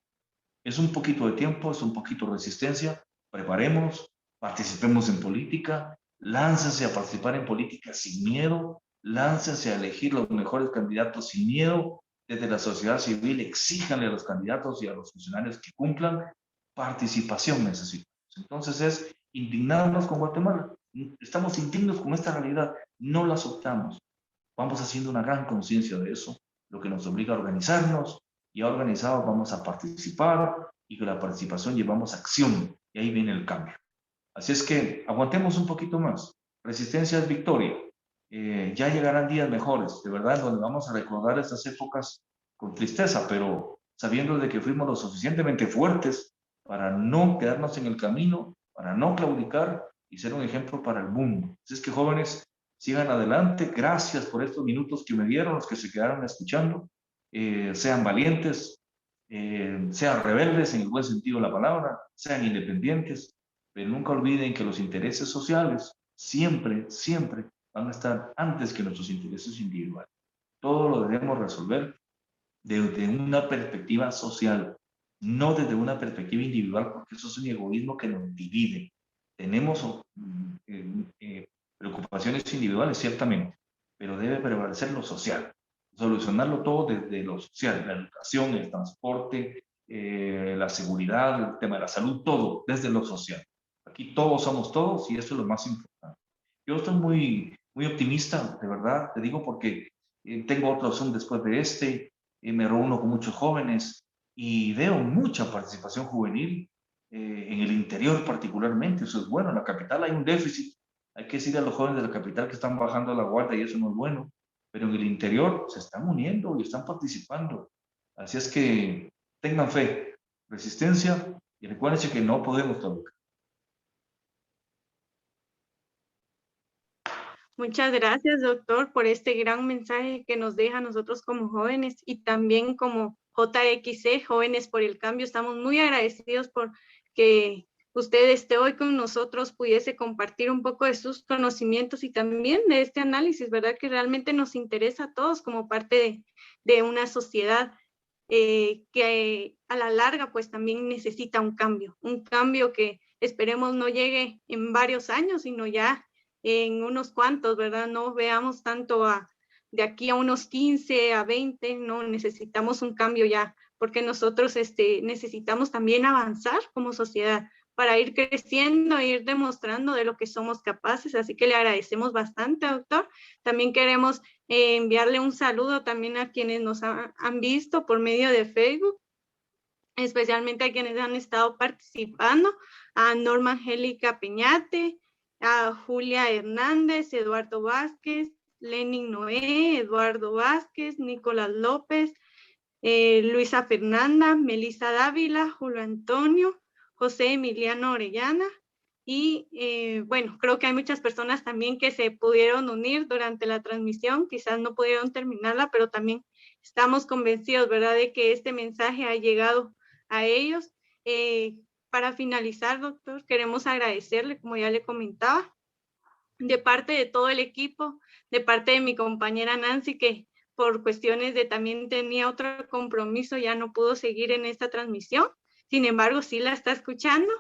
Es un poquito de tiempo, es un poquito de resistencia, preparemos, participemos en política, láncense a participar en política sin miedo, láncense a elegir los mejores candidatos sin miedo, desde la sociedad civil exíjanle a los candidatos y a los funcionarios que cumplan, participación necesitamos. Entonces es indignarnos con Guatemala, estamos indignos con esta realidad, no la aceptamos, vamos haciendo una gran conciencia de eso, lo que nos obliga a organizarnos, y organizados vamos a participar y con la participación llevamos acción y ahí viene el cambio. Así es que aguantemos un poquito más. Resistencia es victoria. Ya llegarán días mejores, de verdad, donde vamos a recordar estas épocas con tristeza, pero sabiendo de que fuimos lo suficientemente fuertes para no quedarnos en el camino, para no claudicar y ser un ejemplo para el mundo. Así es que jóvenes, sigan adelante. Gracias por estos minutos que me dieron, los que se quedaron escuchando. Sean valientes, sean rebeldes en el buen sentido de la palabra, sean independientes, pero nunca olviden que los intereses sociales siempre, siempre van a estar antes que nuestros intereses individuales. Todo lo debemos resolver desde una perspectiva social, no desde una perspectiva individual, porque eso es un egoísmo que nos divide. Tenemos preocupaciones individuales, ciertamente, pero debe prevalecer lo social, solucionarlo todo desde lo social, la educación, el transporte, la seguridad, el tema de la salud, todo desde lo social. Aquí todos somos todos y eso es lo más importante. Yo estoy muy optimista, de verdad, te digo, porque tengo otro Zoom después de este, me reúno con muchos jóvenes y veo mucha participación juvenil en el interior particularmente. Eso es bueno. En la capital hay un déficit. Hay que decir a los jóvenes de la capital que están bajando la guardia y eso no es bueno. Pero en el interior se están uniendo y están participando. Así es que tengan fe, resistencia y recuérdense que no podemos todo. Muchas gracias, doctor, por este gran mensaje que nos deja a nosotros como jóvenes y también como JXC, Jóvenes por el Cambio. Estamos muy agradecidos por que usted esté hoy con nosotros, pudiese compartir un poco de sus conocimientos y también de este análisis, ¿verdad? Que realmente nos interesa a todos como parte de una sociedad que a la larga pues también necesita un cambio que esperemos no llegue en varios años, sino ya en unos cuantos, ¿verdad? No veamos tanto de aquí a unos 15, a 20, no necesitamos un cambio ya, porque nosotros necesitamos también avanzar como sociedad para ir creciendo e ir demostrando de lo que somos capaces. Así que le agradecemos bastante, doctor. También queremos enviarle un saludo también a quienes nos han visto por medio de Facebook, especialmente a quienes han estado participando, a Norma Angélica Peñate, a Julia Hernández, Eduardo Vázquez, Lenin Noé, Eduardo Vázquez, Nicolás López, Luisa Fernanda, Melissa Dávila, Julio Antonio, José Emiliano Orellana y bueno, creo que hay muchas personas también que se pudieron unir durante la transmisión, quizás no pudieron terminarla, pero también estamos convencidos, ¿verdad?, de que este mensaje ha llegado a ellos. Para finalizar, doctor, queremos agradecerle, como ya le comentaba, de parte de todo el equipo, de parte de mi compañera Nancy, que por cuestiones de también tenía otro compromiso, ya no pudo seguir en esta transmisión. Sin embargo, sí la está escuchando.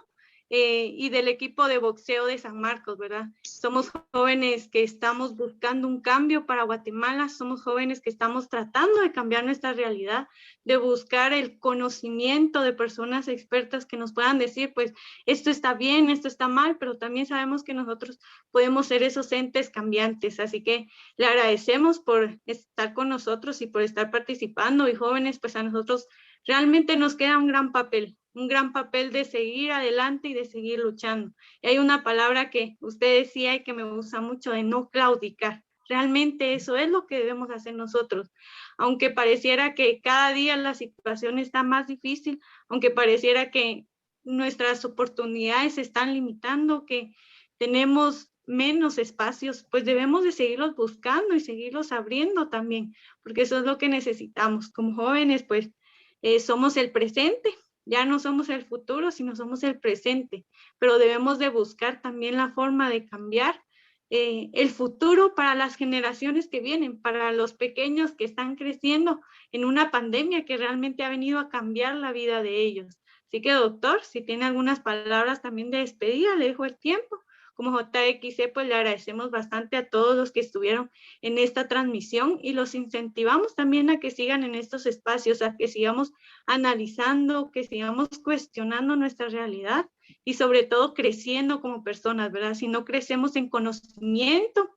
y del equipo de boxeo de San Marcos, ¿verdad? Somos jóvenes que estamos buscando un cambio para Guatemala, somos jóvenes que estamos tratando de cambiar nuestra realidad, de buscar el conocimiento de personas expertas que nos puedan decir, pues, esto está bien, esto está mal, pero también sabemos que nosotros podemos ser esos entes cambiantes. Así que le agradecemos por estar con nosotros y por estar participando. Y jóvenes, pues a nosotros realmente nos queda un gran papel de seguir adelante y de seguir luchando. Y hay una palabra que usted decía y que me gusta mucho, de no claudicar. Realmente eso es lo que debemos hacer nosotros. Aunque pareciera que cada día la situación está más difícil, aunque pareciera que nuestras oportunidades se están limitando, que tenemos menos espacios, pues debemos de seguirlos buscando y seguirlos abriendo también, porque eso es lo que necesitamos. Como jóvenes, pues somos el presente, ya no somos el futuro, sino somos el presente, pero debemos de buscar también la forma de cambiar el futuro para las generaciones que vienen, para los pequeños que están creciendo en una pandemia que realmente ha venido a cambiar la vida de ellos. Así que, doctor, si tiene algunas palabras también de despedida, le dejo el tiempo. Como JXC, pues le agradecemos bastante a todos los que estuvieron en esta transmisión y los incentivamos también a que sigan en estos espacios, a que sigamos analizando, que sigamos cuestionando nuestra realidad y sobre todo creciendo como personas, ¿verdad? Si no crecemos en conocimiento,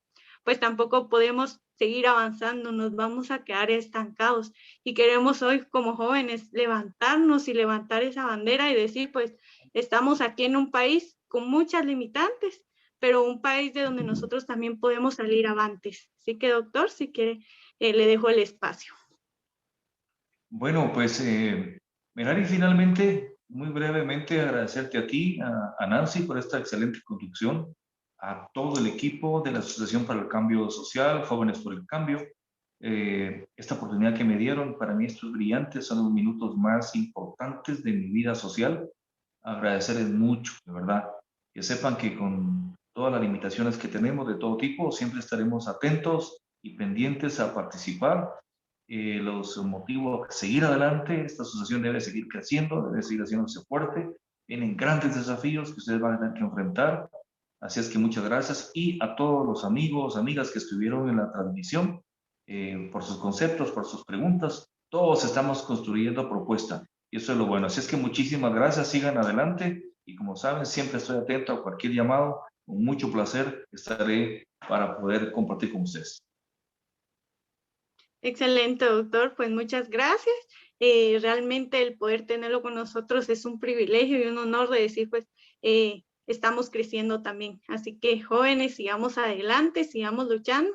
pues tampoco podemos seguir avanzando, nos vamos a quedar estancados. Y queremos hoy como jóvenes levantarnos y levantar esa bandera y decir, pues estamos aquí en un país con muchas limitantes, pero un país de donde nosotros también podemos salir avantes. Así que, doctor, si quiere, le dejo el espacio. Bueno, pues, Merari, finalmente, muy brevemente, agradecerte a ti, a Nancy, por esta excelente conducción, a todo el equipo de la Asociación para el Cambio Social, Jóvenes por el Cambio. Esta oportunidad que me dieron, para mí estos brillantes son los minutos más importantes de mi vida social. Agradecerles mucho, de verdad. Que sepan que con todas las limitaciones que tenemos de todo tipo, siempre estaremos atentos y pendientes a participar. Los motivo a seguir adelante. Esta asociación debe seguir creciendo, debe seguir haciéndose fuerte. Vienen grandes desafíos que ustedes van a tener que enfrentar. Así es que muchas gracias. Y a todos los amigos, amigas que estuvieron en la transmisión, por sus conceptos, por sus preguntas. Todos estamos construyendo propuesta. Y eso es lo bueno. Así es que muchísimas gracias. Sigan adelante. Y como saben, siempre estoy atento a cualquier llamado. Con mucho placer estaré para poder compartir con ustedes. Excelente, doctor. Pues muchas gracias. Realmente el poder tenerlo con nosotros es un privilegio y un honor de decir, pues, estamos creciendo también. Así que jóvenes, sigamos adelante, sigamos luchando.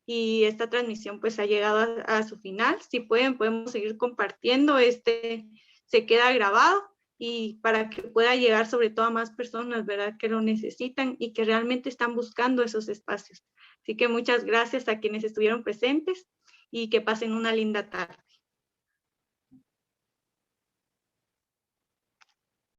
Y esta transmisión pues ha llegado a su final. Si pueden, podemos seguir compartiendo. Se queda grabado y para que pueda llegar sobre todo a más personas, ¿verdad? Que lo necesitan y que realmente están buscando esos espacios. Así que muchas gracias a quienes estuvieron presentes y que pasen una linda tarde.